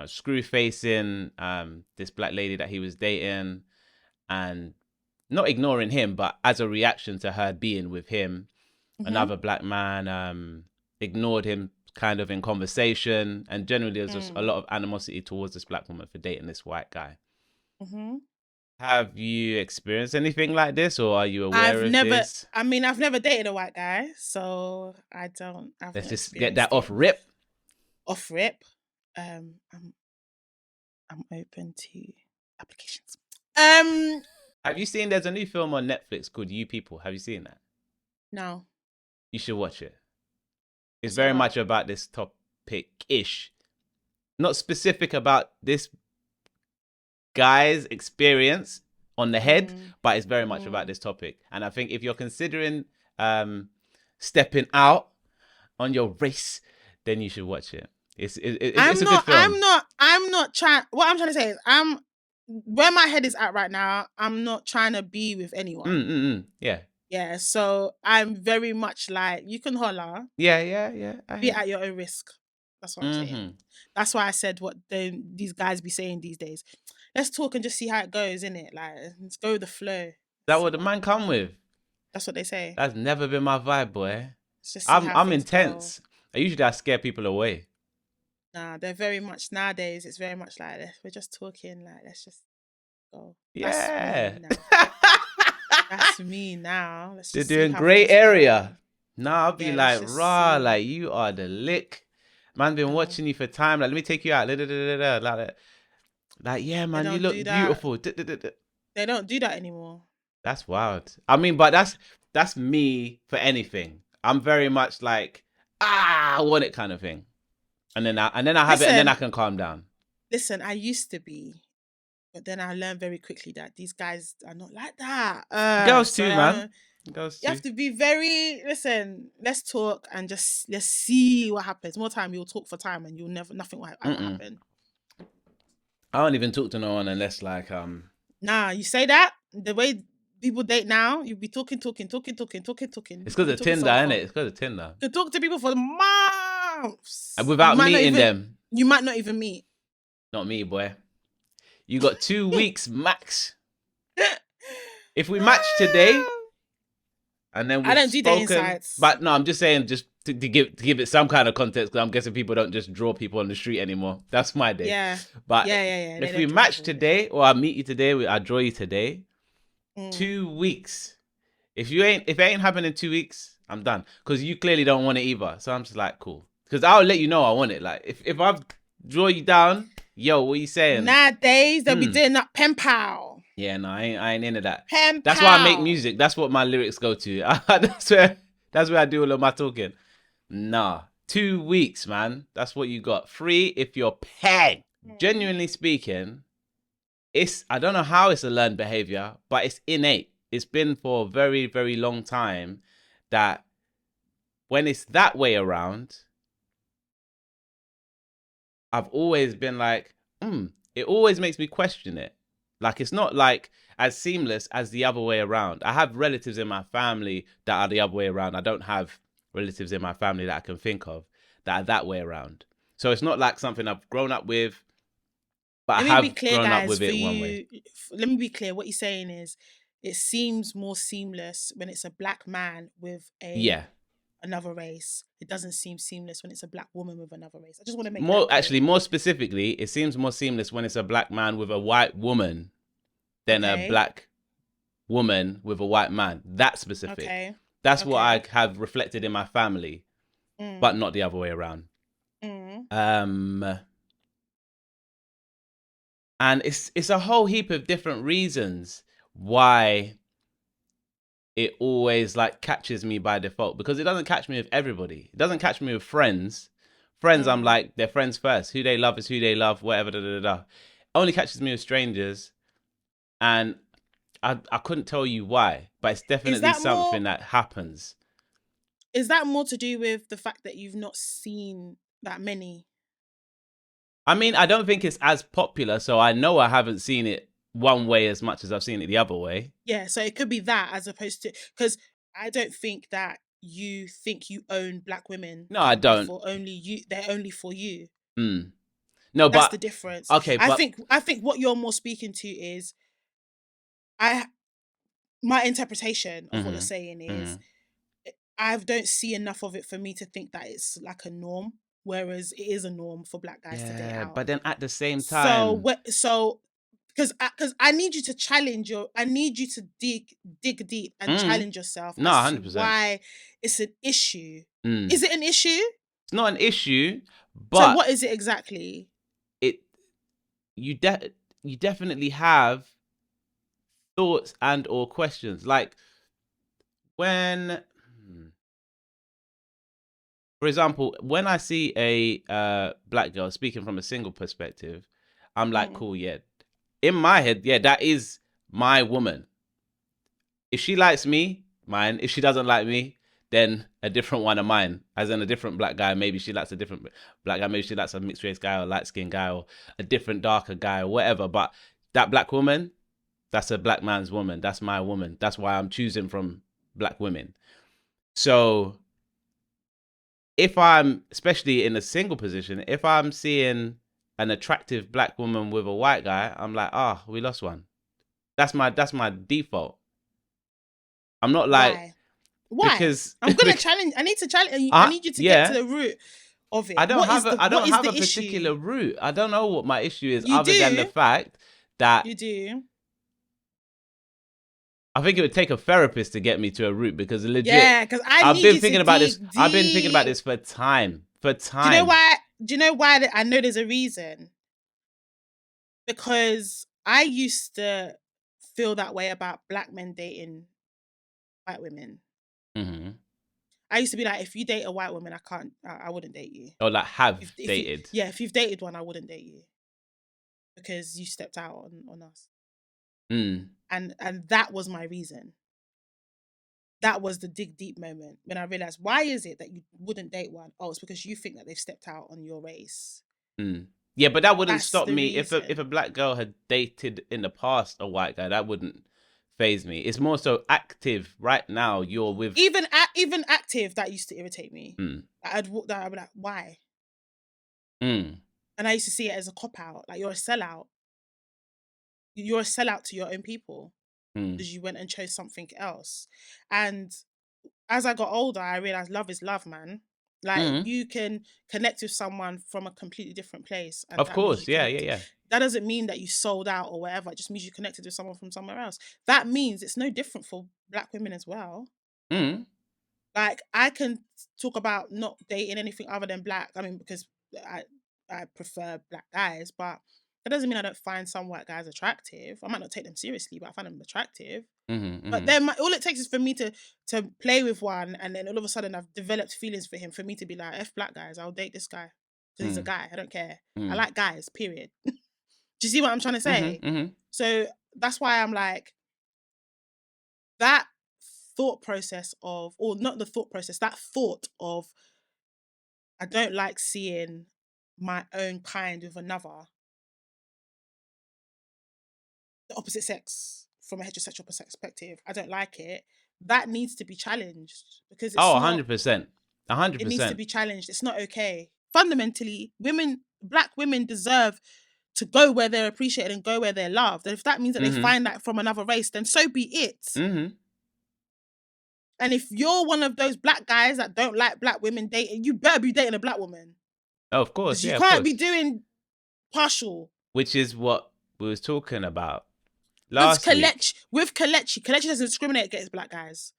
screw facing this black lady that he was dating, and not ignoring him, but as a reaction to her being with him, another black man ignored him kind of in conversation, and generally there's just a lot of animosity towards this black woman for dating this white guy. Have you experienced anything like this, or are you aware of this? I mean, I've never dated a white guy, so I don't. Let's just get that off rip. Off rip. I'm open to applications. Have you seen? There's a new film on Netflix called You People. Have you seen that? No. You should watch it. It's very much about this topic-ish. Not specific about this guy's experience on the head, but it's very much about this topic. And I think if you're considering stepping out on your race, then you should watch it. It's a good film. I'm not trying. What I'm trying to say is, where my head is at right now, I'm not trying to be with anyone. Yeah. Yeah. So I'm very much you can holler. Yeah. Be at your own risk. That's what I'm saying. That's why I said what these guys be saying these days. Let's talk and just see how it goes, innit? Let's go with the flow. That what the man come with. That's what they say. That's never been my vibe, boy. I'm intense. I scare people away. Nah, they're very much nowadays. It's very much we're just talking. Let's just go. Yeah. That's me now. Let's just they're doing grey area. Nah, I'll be raw. You are the lick. Man, been watching you for time. Let me take you out. Yeah, man, you look beautiful. They don't do that anymore. That's wild. I mean, but that's me for anything. I'm very much I want it kind of thing. And then I have it, and then I can calm down. Listen, I used to be, but then I learned very quickly that these guys are not like that. Girls too, man. Girls too. You have to be listen, let's talk and let's see what happens. More time, you'll talk for time, and nothing will happen. I don't even talk to no one unless Nah, you say that the way people date now, you'll be talking. It's because of Tinder, isn't it? It's because of Tinder. You talk to people for months and without meeting them. You might not even meet. Not me, boy. You got 2 weeks max. If we match today, and then I don't do dating sites. But no, I'm just saying, just to give it some kind of context, because I'm guessing people don't just draw people on the street anymore. That's my day. Yeah. But yeah. If we match today, or I meet you today, I draw you today. 2 weeks. If it ain't happening in 2 weeks, I'm done. Because you clearly don't want it either. So I'm just cool. Because I'll let you know I want it. If I draw you down, yo, what are you saying? Nowadays they'll be doing that pen pal. Yeah, no, I ain't into that. Pen That's pal. why I make music. That's what my lyrics go to. That's where I do all of my talking. Nah, 2 weeks, man. That's what you got. Free if you're paying. Genuinely speaking, I don't know how it's a learned behavior, but it's innate. It's been for a very, very long time that when it's that way around, I've always been it always makes me question it. It's not as seamless as the other way around. I have relatives in my family that are the other way around. I don't have relatives in my family that I can think of that are that way around. So it's not something I've grown up with, but I have grown up with it one way. Let me be clear. What you're saying is, it seems more seamless when it's a black man with a another race, it doesn't seem seamless when it's a black woman with another race. I just want to make more that clear. actually more specifically, it seems more seamless when it's a black man with a white woman than a black woman with a white man. That's specific. Okay. That's what I have reflected in my family, but not the other way around. And it's a whole heap of different reasons why it always like catches me by default, because it doesn't catch me with everybody. It doesn't catch me with friends. Friends, I'm like, they're friends first. Who they love is who they love, whatever, Only catches me with strangers. And I couldn't tell you why, but it's definitely something that happens. Is that more to do with the fact that you've not seen that many? I mean, I don't think it's as popular, so I know I haven't seen it one way as much as I've seen it the other way. Yeah, so it could be that, as opposed to, because I don't think that you think you own black women. No, I don't. For only you, they're only for you. No, that's but the difference. Okay, I think what you're more speaking to is, my interpretation of what you're saying is, I don't see enough of it for me to think that it's like a norm, whereas it is a norm for black guys to date out. But then at the same time, because I need you to I need you to dig deep and challenge yourself. No, 100%. Why it's an issue? Is it an issue? It's not an issue, but so what is it exactly? You definitely have thoughts and or questions, like when, for example, when I see a black girl, speaking from a single perspective, I'm like, cool, yeah. In my head, yeah, that is my woman. If she likes me, mine. If she doesn't like me, then a different one of mine. As in a different black guy, maybe she likes a different black guy, maybe she likes a mixed race guy or light skinned guy or a different darker guy or whatever. But that black woman, that's a black man's woman. That's my woman. That's why I'm choosing from black women. So if I'm, especially in a single position, if I'm seeing an attractive black woman with a white guy, I'm like, we lost one. That's my default. I'm not like, why? Because I'm gonna challenge. I need to challenge. I need you to get to the root of it. I don't have a particular root. I don't know what my issue is, other than the fact that you do. I think it would take a therapist to get me to a root, because legit. Yeah, because I've been thinking about this. I've been thinking about this for time. Do you know why? Do you know why? I know there's a reason. Because I used to feel that way about black men dating white women. I used to be like, if you date a white woman, I wouldn't date you. Or like dated. If you've dated one, I wouldn't date you. Because you stepped out on us. And that was my reason. That was the dig deep moment when I realized, why is it that you wouldn't date one? Oh, it's because you think that they've stepped out on your race. Yeah, but that wouldn't stop me. If a black girl had dated in the past a white guy, that wouldn't phase me. It's more so active right now. You're with even active, that used to irritate me. I'd be like, why? And I used to see it as a cop out. Like, you're a sellout. You're a sellout to your own people because you went and chose something else. And as I got older, I realized love is love, man. Like, you can connect with someone from a completely different place. And of course, yeah. That doesn't mean that you sold out or whatever. It just means you connected with someone from somewhere else. That means it's no different for black women as well. Like, I can talk about not dating anything other than black. I mean, because I prefer black guys, but that doesn't mean I don't find some white guys attractive. I might not take them seriously, but I find them attractive. But then all it takes is for me to play with one, and then all of a sudden I've developed feelings for him, for me to be like, F black guys, I'll date this guy because he's a guy. I don't care. I like guys, period. Do you see what I'm trying to say? So that's why I'm like, that thought process of, or not the thought process, that thought of, I don't like seeing my own kind with another, the opposite sex, from a heterosexual perspective. I don't like it. That needs to be challenged, because it's 100%. 100%. It needs to be challenged. It's not okay. Fundamentally, black women deserve to go where they're appreciated and go where they're loved. And if that means that they find that from another race, then so be it. And if you're one of those black guys that don't like black women dating, you better be dating a black woman. Oh, of course, 'Cause yeah, you of can't be course. doing partial. Which is what we was talking about Because last week. Kelechi doesn't discriminate against black guys.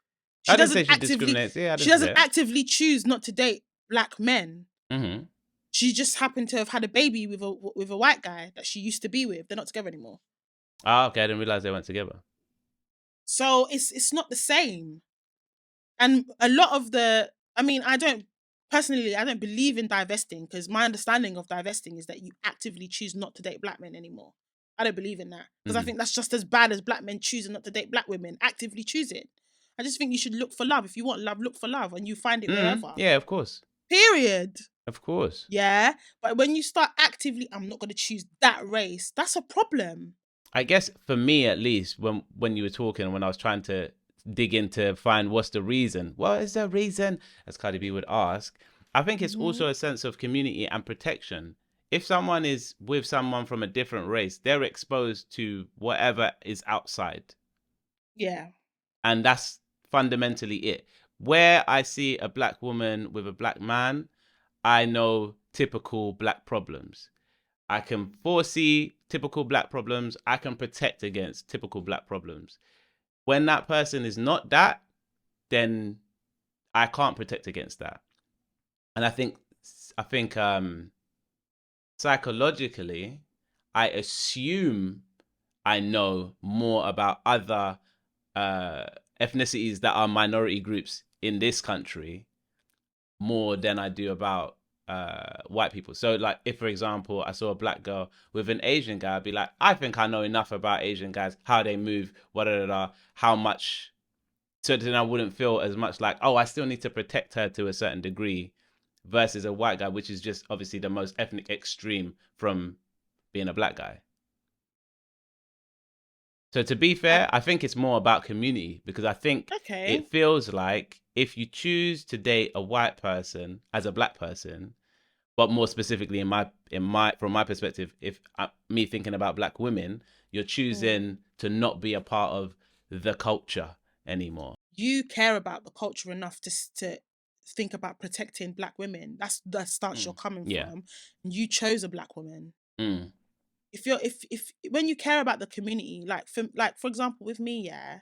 I didn't say she discriminates. Yeah, I She didn't say doesn't that. actively choose not to date black men. Mm-hmm. She just happened to have had a baby with a white guy that she used to be with. They're not together anymore. Ah, okay. I didn't realize they went together. So it's not the same. And a lot of I don't believe in divesting, because my understanding of divesting is that you actively choose not to date black men anymore. I don't believe in that, because I think that's just as bad as black men choosing not to date black women, actively choosing. I just think you should look for love. If you want love, look for love, and you find it wherever. Yeah, of course. Period. Of course. Yeah. But when you start actively, I'm not going to choose that race, that's a problem. I guess for me, at least, when you were talking, when I was trying to dig in to find what's the reason, what is the reason, as Cardi B would ask, I think it's also a sense of community and protection. If someone is with someone from a different race, they're exposed to whatever is outside. Yeah. And that's fundamentally it. Where I see a black woman with a black man, I know typical black problems. I can foresee typical black problems. I can protect against typical black problems. When that person is not that, then I can't protect against that. And I think psychologically, I assume I know more about other ethnicities that are minority groups in this country more than I do about white people. So like, if for example I saw a black girl with an Asian guy, I'd be like, I think I know enough about Asian guys, how they move, how much, so then I wouldn't feel as much like, oh, I still need to protect her to a certain degree, versus a white guy, which is just obviously the most ethnic extreme from being a black guy. So to be fair, I think it's more about community, because I think it feels like if you choose to date a white person as a black person, but more specifically from my perspective, if me thinking about black women, you're choosing to not be a part of the culture anymore. You care about the culture enough to think about protecting black women. That's the stance you're coming from. You chose a black woman. If when you care about the community, for example with me, yeah,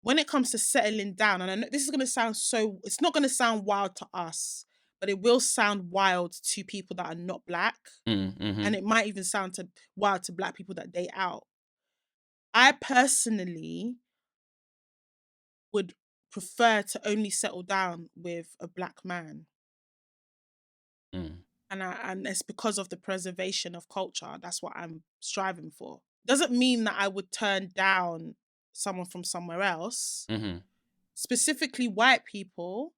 when it comes to settling down, and I know this is gonna sound it's not gonna sound wild to us, but it will sound wild to people that are not black, and it might even sound wild to black people that date out. I personally would prefer to only settle down with a black man. And it's because of the preservation of culture. That's what I'm striving for. Doesn't mean that I would turn down someone from somewhere else. Specifically white people,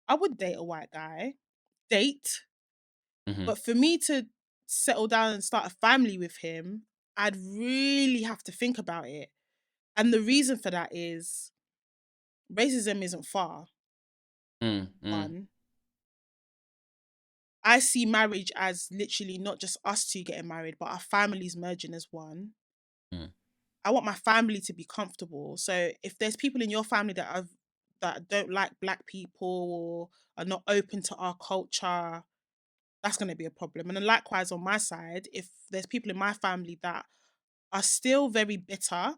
I would date a white guy. But for me to settle down and start a family with him, I'd really have to think about it. And the reason for that is racism isn't far. One. I see marriage as literally not just us two getting married, but our families merging as one. I want my family to be comfortable. So if there's people in your family that don't like black people or are not open to our culture, that's going to be a problem. And then likewise on my side, if there's people in my family that are still very bitter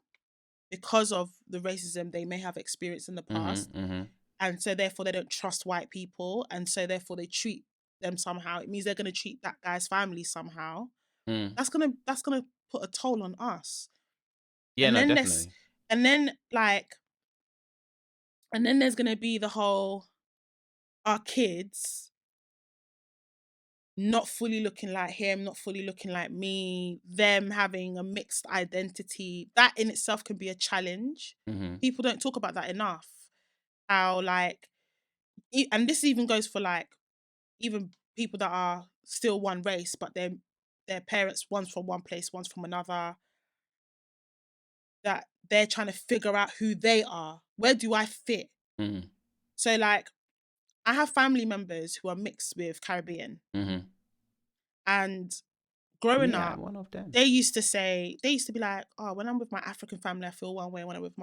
because of the racism they may have experienced in the past, and so therefore they don't trust white people, and so therefore they treat them somehow, it means they're going to treat that guy's family somehow. That's gonna put a toll on us. Yeah, no, definitely. And then there's gonna be the whole, our kids not fully looking like him, not fully looking like me, them having a mixed identity. That in itself can be a challenge. People don't talk about that enough. How and this even goes for even people that are still one race, but their parents, one's from one place, one's from another, that they're trying to figure out who they are. Where do I fit? So I have family members who are mixed with Caribbean. And growing Yeah, up, I'm one of them. they used to be like, oh, when I'm with my African family, I feel one way. When I'm with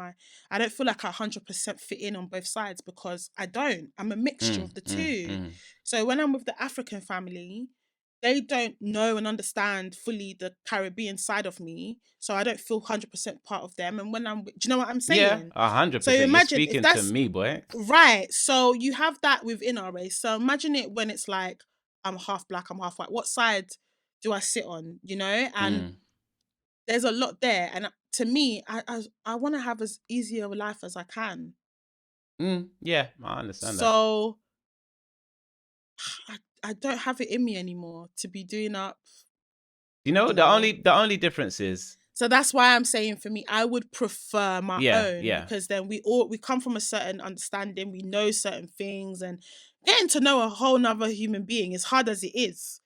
I don't feel like I 100% fit in on both sides because I don't. I'm a mixture of the two. So when I'm with the African family, they don't know and understand fully the Caribbean side of me. So I don't feel 100% part of them. And when do you know what I'm Yeah, saying? 100%. So You're imagine if speaking to that's me, boy. right. So you have that within our race. So imagine it when it's like, I'm half black, I'm half white. What side do I sit on? You know? And there's a lot there. And to me, I want to have as easy a life as I can. Yeah, I understand that. So I don't have it in me anymore to be doing up. You know, the only difference is. So that's why I'm saying for me, I would prefer my own because then we come from a certain understanding, we know certain things, and getting to know a whole nother human being, as hard as it is.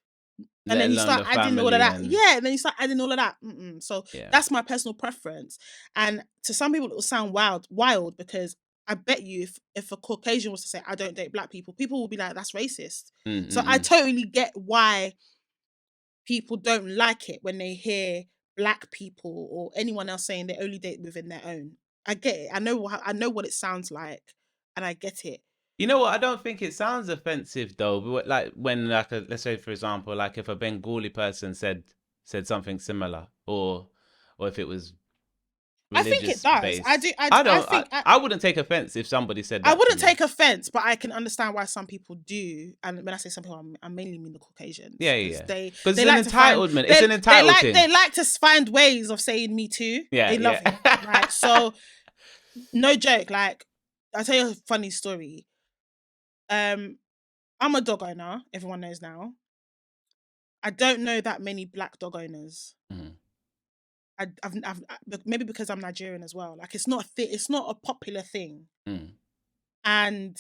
And then you start adding all of that. Yeah, and then you start adding all of that. So that's my personal preference. And to some people, it will sound wild because I bet you if a Caucasian was to say, I don't date black people, people will be like, that's racist. So I totally get why people don't like it when they hear black people or anyone else saying they only date within their own. I get it. I know what it sounds like, and I get it. You know what? I don't think it sounds offensive though. Like when, like, let's say for example, like if a Bengali person said something similar, or if it was religious I think it does. based. I wouldn't take offense if somebody said that. I wouldn't take offense, but I can understand why some people do. And when I say some people, I mainly mean the Caucasians. Yeah. Because they it's like an entitlement. It's an entitled thing. They like to find ways of saying me too. Yeah, they love it. Right? So, no joke. Like, I'll tell you a funny story. I'm a dog owner. Everyone knows now. I don't know that many black dog owners. I've maybe because I'm Nigerian as well. Like, it's not a popular thing. And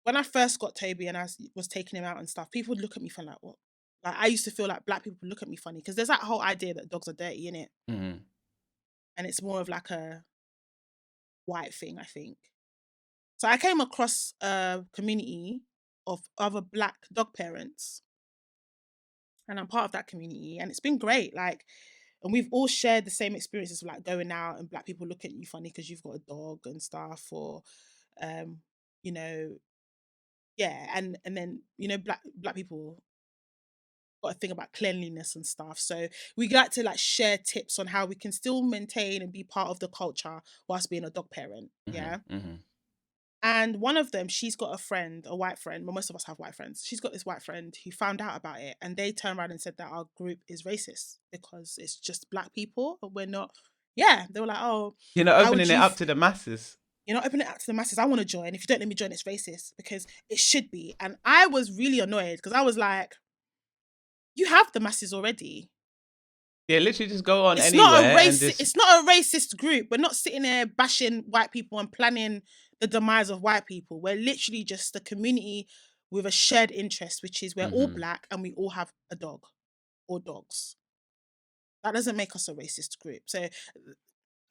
when I first got Toby and I was taking him out and stuff, people would look at me funny, like, what? Like, I used to feel like black people would look at me funny because there's that whole idea that dogs are dirty, innit? And it's more of like a white thing, I think. So I came across a community of other black dog parents, and I'm part of that community, and it's been great. Like, and we've all shared the same experiences of like going out and black people look at you funny because you've got a dog and stuff, or, you know, yeah, and then black people got a thing about cleanliness and stuff. So we like to like share tips on how we can still maintain and be part of the culture whilst being a dog parent. Yeah. And one of them, she's got a friend, a white friend. Well, most of us have white friends. She's got this white friend who found out about it, and they turned around and said that our group is racist because it's just black people, but we're not. Yeah, they were like, "Oh, you're not opening it up to the masses. You're not opening it up to the masses. I want to join. If you don't let me join, it's racist because it should be." And I was really annoyed because I was like, "You have the masses already." Yeah, literally just go on anywhere. It's not a racist group. We're not sitting there bashing white people and planning the demise of white people. We're literally just a community with a shared interest, which is we're all black and we all have a dog or dogs. That doesn't make us a racist group. So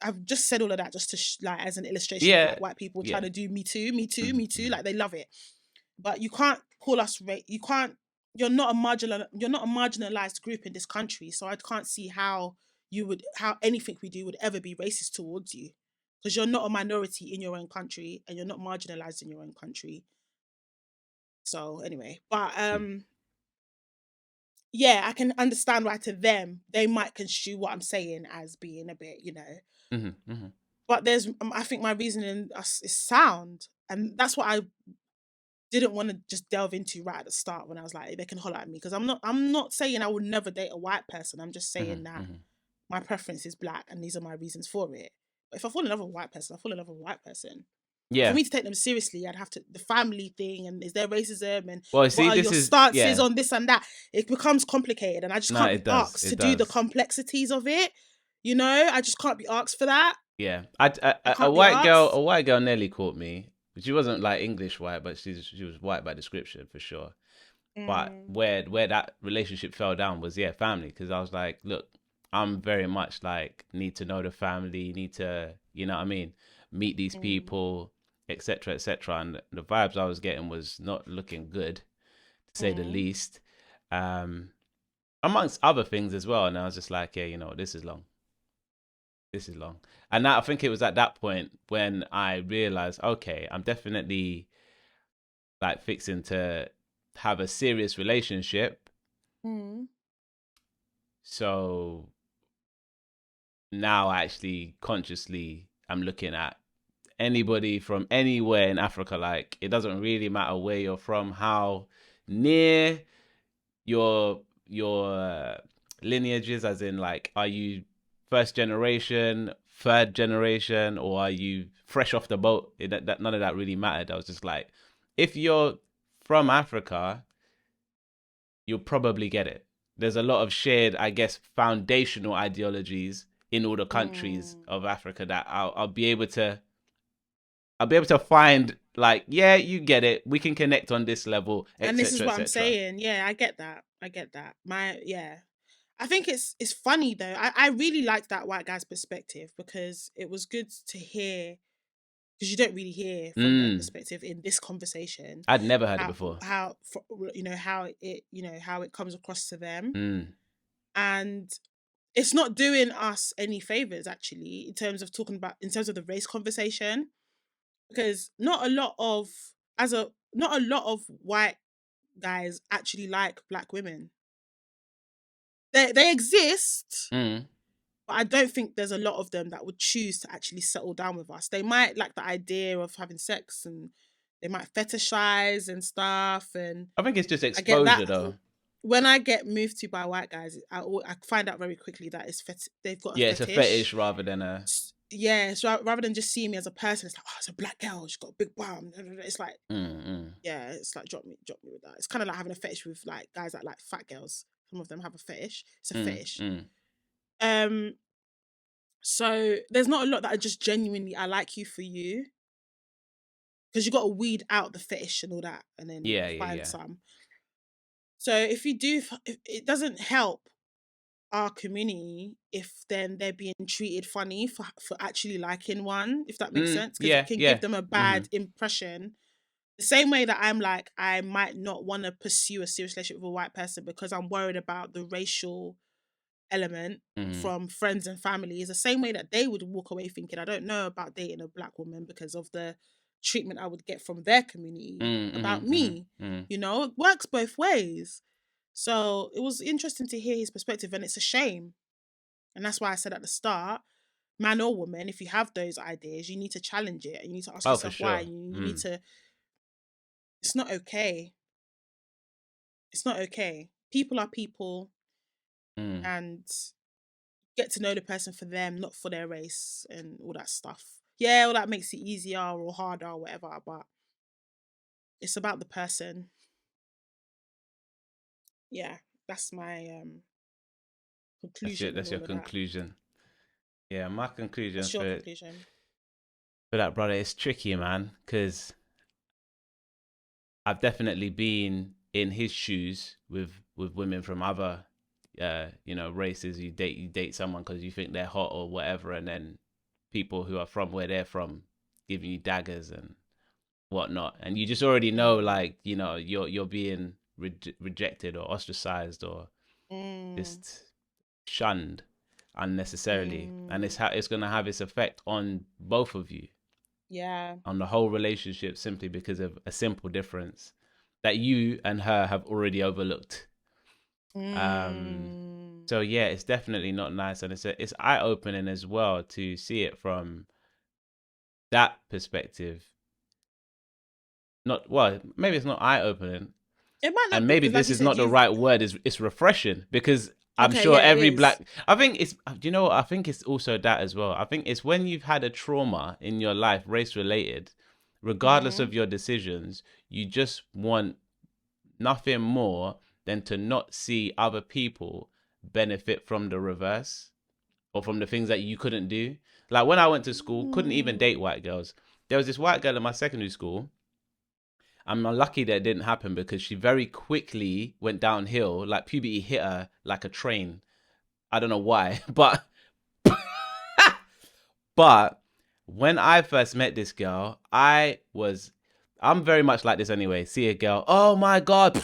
I've just said all of that just to like as an illustration of like white people trying to do me too. Like, they love it. But you can't call us you're not a marginalized group in this country, so I can't see how anything we do would ever be racist towards you, because you're not a minority in your own country and you're not marginalized in your own country. So anyway, but yeah, I can understand why to them they might construe what I'm saying as being a bit, But I think my reasoning is sound, and that's what I didn't want to just delve into right at the start when I was like, they can holler at me, because I'm not saying I would never date a white person. I'm just saying that my preference is black and these are my reasons for it. But if I fall in love with a white person, I fall in love with a white person. Yeah. For me to take them seriously, I'd have to the family thing, and is there racism, and what are your stances on this and that? It becomes complicated, and I just can't be asked to do the complexities of it. I just can't be asked for that. Yeah, a white girl nearly caught me. She wasn't like English white, but she was white by description for sure. But where that relationship fell down was family, because I was like, look, I'm very much like need to know the family, need to meet these people, etc., etc. And the vibes I was getting was not looking good, to say the least. amongst other things as well. And I was just like, yeah, this is long. And I think it was at that point when I realized, okay, I'm definitely like fixing to have a serious relationship. So now actually consciously I'm looking at anybody from anywhere in Africa. Like, it doesn't really matter where you're from, how near your lineage is, as in, like, are you first generation, third generation, or are you fresh off the boat? None of that really mattered. I was just like, if you're from Africa, you'll probably get it. There's a lot of shared, I guess, foundational ideologies in all the countries of Africa that I'll be able to find, like, yeah, you get it. We can connect on this level, and this is what I'm saying. Yeah, I get that. I think it's funny though. I really like that white guy's perspective, because it was good to hear, because you don't really hear from their perspective in this conversation. I'd never heard it before. How it comes across to them, and it's not doing us any favors actually in terms of the race conversation, because not a lot of white guys actually like black women. They exist, but I don't think there's a lot of them that would choose to actually settle down with us. They might like the idea of having sex, and they might fetishize and stuff. And I think it's just exposure, though. When I get moved to by white guys, I find out very quickly that they've got a fetish. It's a fetish rather than a... Yeah, so rather than just seeing me as a person, it's like, oh, it's a black girl, she's got a big bum. It's like, yeah, it's like, drop me with that. It's kind of like having a fetish with like guys that like fat girls. Some of them have a fetish. It's a fetish. So there's not a lot that are just genuinely, I like you for you, because you got to weed out the fetish and all that, and then find some. So if it doesn't help our community if then they're being treated funny for actually liking one, if that makes sense, because it can give them a bad impression. The same way that I'm like, I might not want to pursue a serious relationship with a white person because I'm worried about the racial element from friends and family, is the same way that they would walk away thinking, I don't know about dating a black woman because of the treatment I would get from their community about me. It works both ways. So it was interesting to hear his perspective, and it's a shame. And that's why I said at the start, man or woman, if you have those ideas, you need to challenge it, and you need to ask yourself why. You need to... It's not okay. It's not okay. People are people, and get to know the person for them, not for their race and all that stuff. Yeah, all that makes it easier or harder or whatever, but it's about the person. Yeah, that's my conclusion. That's your conclusion. That. Yeah, my conclusion. What's your conclusion? For that, brother, it's tricky, man, because I've definitely been in his shoes with women from other races. You date someone because you think they're hot or whatever, and then people who are from where they're from giving you daggers and whatnot, and you just already know, like, you're being rejected or ostracized or just shunned unnecessarily, and it's gonna have its effect on both of you. Yeah. On the whole relationship, simply because of a simple difference that you and her have already overlooked. So yeah, it's definitely not nice, and it's eye-opening as well to see it from that perspective. Maybe it's not eye-opening. It might not, and maybe this is not the right word. It's refreshing, because I'm sure every black... I think it's... I think it's also that as well. I think it's when you've had a trauma in your life, race-related, regardless of your decisions, you just want nothing more than to not see other people benefit from the reverse, or from the things that you couldn't do. Like, when I went to school, couldn't even date white girls. There was this white girl in my secondary school. I'm lucky that it didn't happen, because she very quickly went downhill. Like, puberty hit her like a train. I don't know why, but when I first met this girl, I'm very much like this anyway. See a girl, oh my God,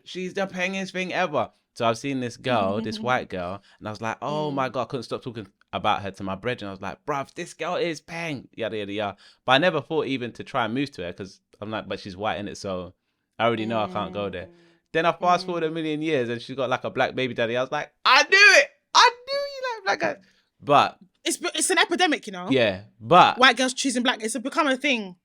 she's the pengiest thing ever. So I've seen this girl, this white girl, and I was like, oh my God, I couldn't stop talking about her to my brethren. I was like, bruv, this girl is bang, yada, yada, yada. But I never thought even to try and move to her because I'm like, but she's white, innit? So I already know I can't go there. Then I fast forward a million years and she's got like a black baby daddy. I was like, I knew it. I knew you like black guys. But it's an epidemic, you know? yeah, but white girls choosing black. It's become a thing.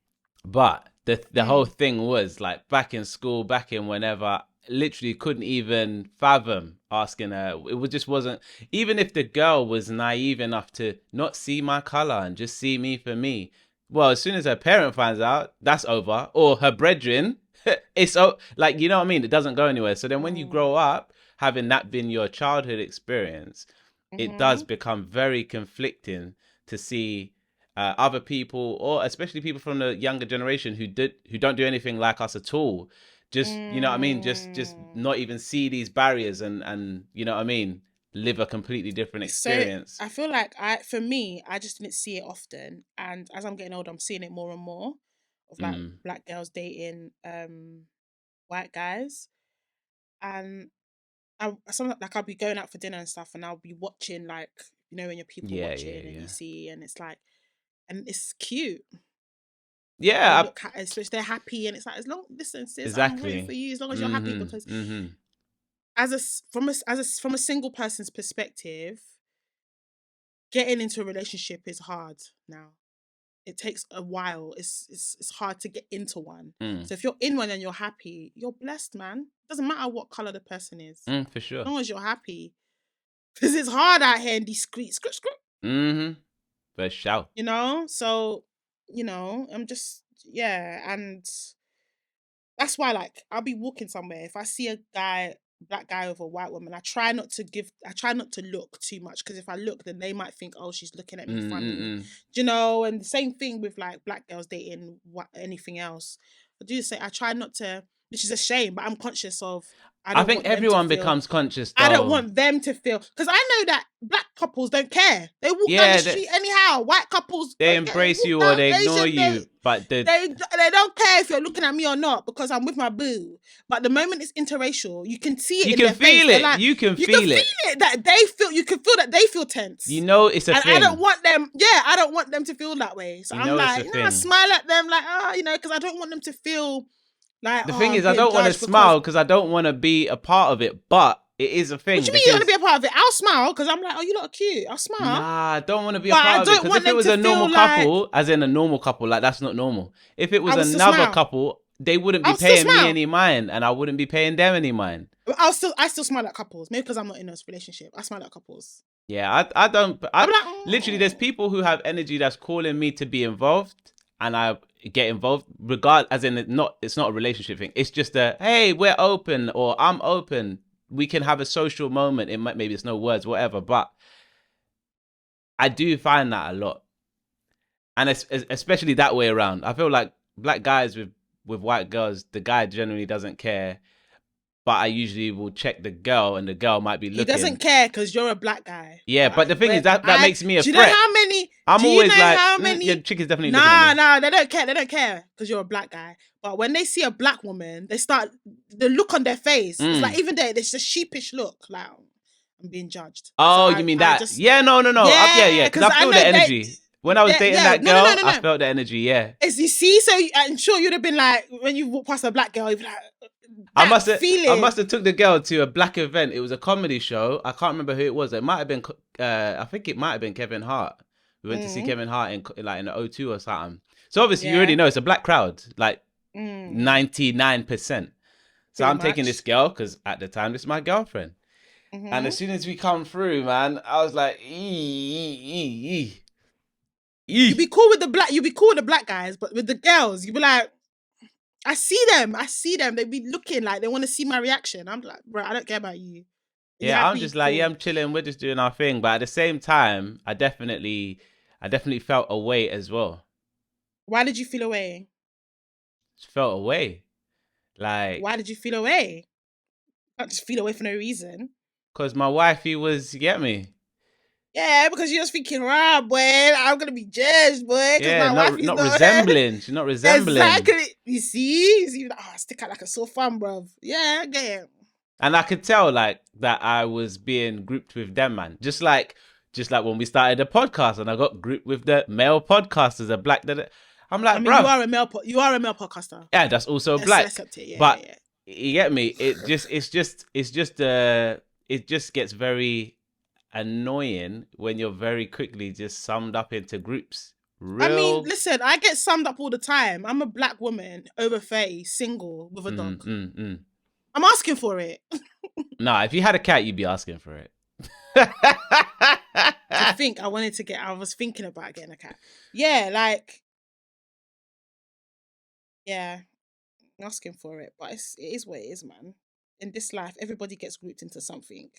But the whole thing was like back in school, back in whenever, literally couldn't even fathom asking her. Just wasn't, even if the girl was naive enough to not see my color and just see me for me. Well, as soon as her parent finds out, that's over. Or her brethren, it's like, you know what I mean? It doesn't go anywhere. So then when you grow up, having that been your childhood experience, it does become very conflicting to see other people, or especially people from the younger generation who don't do anything like us at all. Just, you know what I mean? Just not even see these barriers and you know what I mean? Live a completely different experience. So I feel like for me, I just didn't see it often. And as I'm getting older, I'm seeing it more and more of like black girls dating white guys. And I'll be going out for dinner and stuff, and I'll be watching, like, you know, when you're people watching and you see, and it's like, and it's cute. Yeah, especially they're happy, and it's like, as long, listen, sis, exactly. I'm rooting for you as long as you're happy, because from a single person's perspective, getting into a relationship is hard now. It takes a while. It's hard to get into one. So if you're in one and you're happy, you're blessed, man. It doesn't matter what color the person is, for sure. as long as you're happy, because it's hard out here in these streets. For sure. You know, so, you know, I'm just, and that's why, like, I'll be walking somewhere. If I see a black guy with a white woman, I try not to look too much, because if I look, then they might think, oh, she's looking at me funny. Do you know? And the same thing with like black girls dating anything else. I try not to, which is a shame, but I'm conscious of. I think everyone becomes conscious, though. I don't want them to feel, because I know that black couples don't care. They walk down the street anyhow. White couples, they embrace you or they ignore you, but they don't care if you're looking at me or not, because I'm with my boo. But the moment it's interracial, you can see it. You can feel it. Like, you can feel it. That they feel. You can feel that they feel tense. You know, it's a thing. I don't want them. Yeah, I don't want them to feel that way. So I'm like, I smile at them, like, because I don't want them to feel. Like, the thing is, I don't want to smile because I don't want to be a part of it, but it is a thing. What do you mean you want to be a part of it? I'll smile because I'm like, oh, you lot are cute. I'll smile. Nah, I don't want to be a part of it, because if it was a normal couple, as in a normal couple, like, that's not normal. If it was another couple, they wouldn't be paying me any mind, and I wouldn't be paying them any mind. I still smile at couples, maybe because I'm not in a relationship. I smile at couples. Yeah, I don't. Literally, there's people who have energy that's calling me to be involved, and I get involved, as in it's not a relationship thing. It's just hey, we're open, or I'm open. We can have a social moment. Maybe it's no words, whatever. But I do find that a lot, and especially that way around. I feel like black guys with white girls, the guy generally doesn't care. But I usually will check the girl, and the girl might be looking. He doesn't care because you're a black guy. Yeah, but the thing is that makes me a threat. Do you know how many? I'm always like, your chick is definitely looking at me. Nah, they don't care. They don't care because you're a black guy. But when they see a black woman, the look on their face. It's like, even there's a sheepish look. Like, I'm being judged. Oh, so you mean that? No. Yeah. Because I feel the energy. When I was dating that girl, I felt the energy, yeah. As you see, so I'm sure you'd have been like, when you walk past a black girl, you'd be like, I must have took the girl to a black event. It was a comedy show. I can't remember who it was. It might have been, I think it might have been Kevin Hart. We went to see Kevin Hart in the O2 or something. So obviously you already know it's a black crowd, like 99%. So I'm taking this girl because at the time this is my girlfriend. And as soon as we come through, man, I was like, You'd be cool with the black guys, but with the girls, you'd be like, I see them. They be looking like they want to see my reaction. I'm like, bro, I don't care about you. Yeah, I'm just like, I'm chilling. We're just doing our thing. But at the same time, I definitely felt away as well. Why did you feel away? Just felt away. Like, why did you feel away? Not just feel away for no reason. Because my wifey was, you get me? Yeah, because you're just thinking, right, boy, I'm going to be judged, boy. Yeah, not resembling. She's not resembling. Exactly. You see? Like, stick out like a sore thumb, bruv. Yeah, I get it. And I could tell like that I was being grouped with them, man. Just like when we started the podcast and I got grouped with the male podcasters, a black. I'm like, I mean, bro, you are a male podcaster. yeah, that's also Let's black. accept it. Yeah, but yeah. you get me? It just gets very annoying when you're very quickly just summed up into groups. I mean, listen, I get summed up all the time. I'm a black woman, over 30, single, with a dog. I'm asking for it. Nah, if you had a cat, you'd be asking for it. I was thinking about getting a cat. Yeah, like, yeah, I'm asking for it. But it is what it is, man. In this life, everybody gets grouped into something.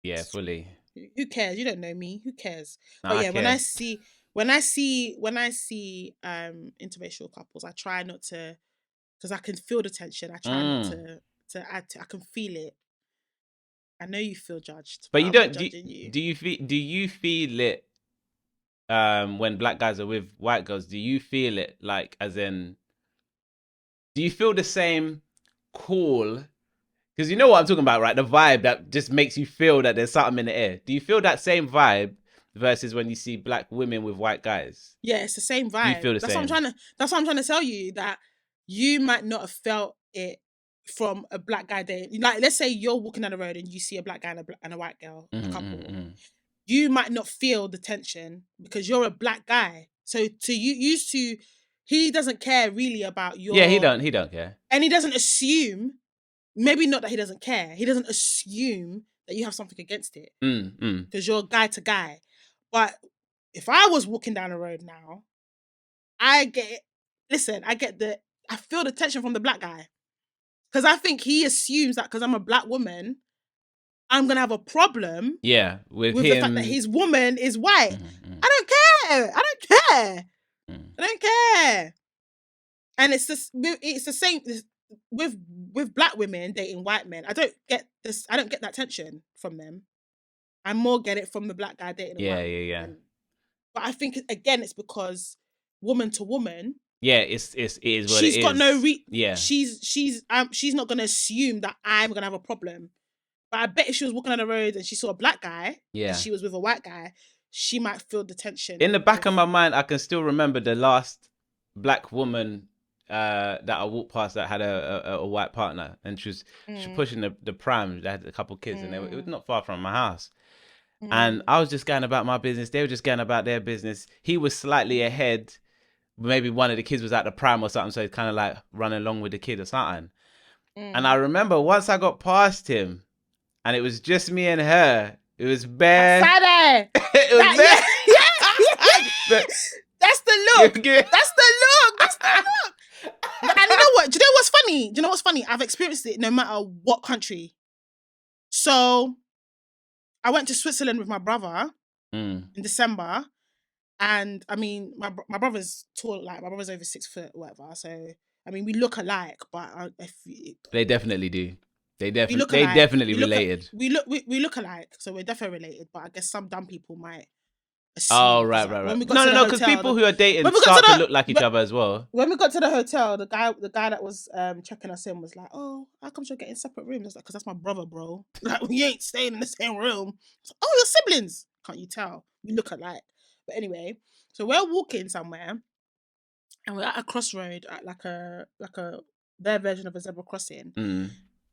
Yeah, fully. Who cares? You don't know me. Who cares? Nah, but yeah, I when I see interracial couples, I try not to, because I can feel the tension. I try not to add to. I can feel it. I know you feel judged, but you I'm don't. not judging you. Do you feel it? When black guys are with white girls, do you feel it like as in? Do you feel the same call? Because you know what I'm talking about, right? The vibe that just makes you feel that there's something in the air. Do you feel that same vibe versus when you see black women with white guys? Yeah, it's the same vibe. You feel the same. That's what I'm trying to tell you, that you might not have felt it from a black guy dating. Like, let's say you're walking down the road and you see a black guy and a white girl, a couple. You might not feel the tension because you're a black guy. So he doesn't care really about your. Yeah, he don't care, and he doesn't assume. Maybe not that he doesn't care. He doesn't assume that you have something against it because you're guy to guy. But if I was walking down the road now, I feel the tension from the black guy. Because I think he assumes that because I'm a black woman, I'm going to have a problem with him. The fact that his woman is white. I don't care. I don't care. And it's the same with black women dating white men. I don't get that tension from them. I more get it from the black guy dating a white man. But I think again it's because woman to woman. Yeah, it is what it is. She's got no she's not gonna assume that I'm gonna have a problem. But I bet if she was walking on the road and she saw a black guy, and she was with a white guy, she might feel the tension. In the back of my mind, I can still remember the last black woman that I walked past that had a white partner, and she was pushing the pram. They had a couple kids, and it was not far from my house. And I was just going about my business. They were just going about their business. He was slightly ahead. Maybe one of the kids was at the pram or something, so he's kind of like running along with the kid or something. And I remember once I got past him, and it was just me and her. It was bare. It was bare. Yeah. That's the look. That's the look. And you know what? Do you know what's funny? I've experienced it no matter what country. So I went to Switzerland with my brother in December. And I mean, my brother's tall, like my brother's over 6 foot, whatever. So I mean, we look alike, but they definitely do. They definitely related. We look alike, so we're definitely related. But I guess some dumb people might assume. Oh right. No, because people who are dating start to look like each other as well. When we got to the hotel, the guy that was checking us in was like, "Oh, how come you're getting separate rooms?" I was like, "Cause that's my brother, bro. Like, we ain't staying in the same room." Like, "Oh, you're siblings? Can't you tell? We look alike." But anyway, so we're walking somewhere, and we're at a crossroad at like a their version of a zebra crossing,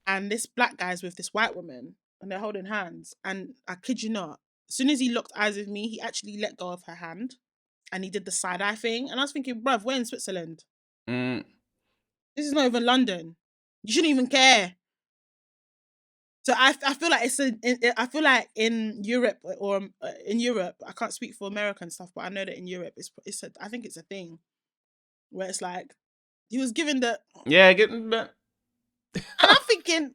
and this black guy's with this white woman, and they're holding hands. And I kid you not, as soon as he locked eyes with me, he actually let go of her hand, and he did the side eye thing. And I was thinking, bruv, we're in Switzerland. This is not even London. You shouldn't even care. So I feel like I feel like in Europe I can't speak for American stuff, but I know that in Europe I think it's a thing where it's like he was given the getting back. And I'm thinking,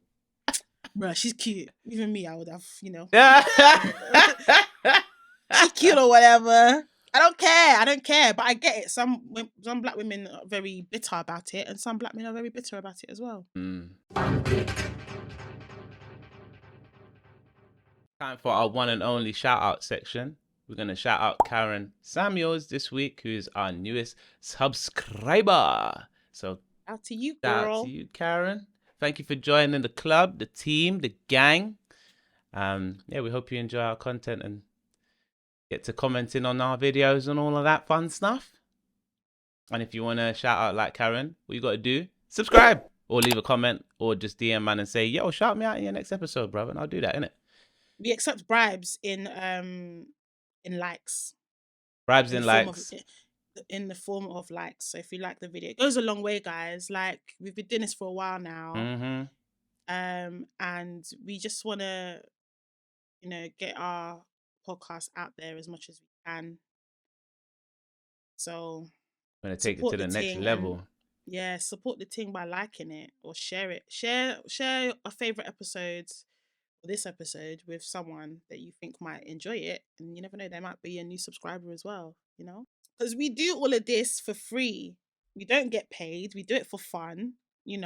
bruh, she's cute. Even me, I would have, she's cute or whatever. I don't care, but I get it. Some black women are very bitter about it, and some black men are very bitter about it as well. Time for our one and only shout out section. We're going to shout out Karen Samuels this week, who is our newest subscriber. So out to you, shout girl. out to you, Karen. Thank you for joining the club, the team, the gang. We hope you enjoy our content and get to commenting on our videos and all of that fun stuff. And if you want to shout out like Karen, what you got to do, subscribe or leave a comment or just DM man and say, yo, shout me out in your next episode, brother. And I'll do that, innit? We accept bribes in likes. Bribes in likes. In the form of likes. So if you like the video, it goes a long way, guys. Like, we've been doing this for a while now. Mm-hmm. And we just want to, get our podcast out there as much as we can. So I'm going to take it to the next level. Support the thing by liking it or share it. Share a favorite episodes or this episode with someone that you think might enjoy it. And you never know, they might be a new subscriber as well, Because we do all of this for free. We don't get paid. We do it for fun, A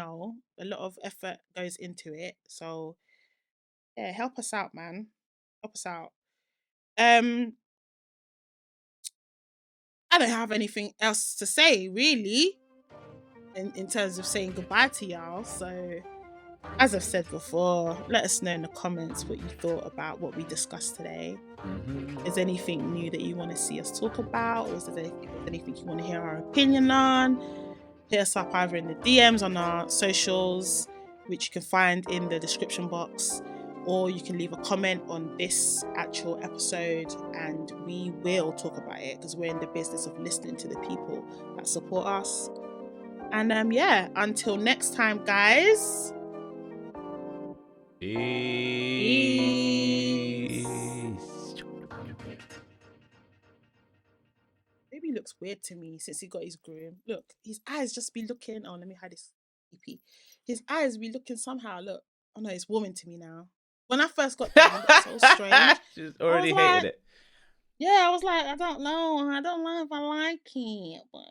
lot of effort goes into it. So, yeah, help us out, man. Help us out. I don't have anything else to say, really, in terms of saying goodbye to y'all. So, as I've said before, let us know in the comments what you thought about what we discussed today. Mm-hmm. Is there anything new that you want to see us talk about? Or is there anything you want to hear our opinion on? Hit us up either in the DMs on our socials, which you can find in the description box, or you can leave a comment on this actual episode and we will talk about it because we're in the business of listening to the people that support us. And until next time, guys. Peace. Maybe he looks weird to me since he got his groom. Look, his eyes just be looking. Oh, let me hide this EP. His eyes be looking somehow. Look. Oh no, it's warming to me now. When I first got there, it was so strange. She's already hated it. Yeah, I was like, I don't know. I don't know if I like it. But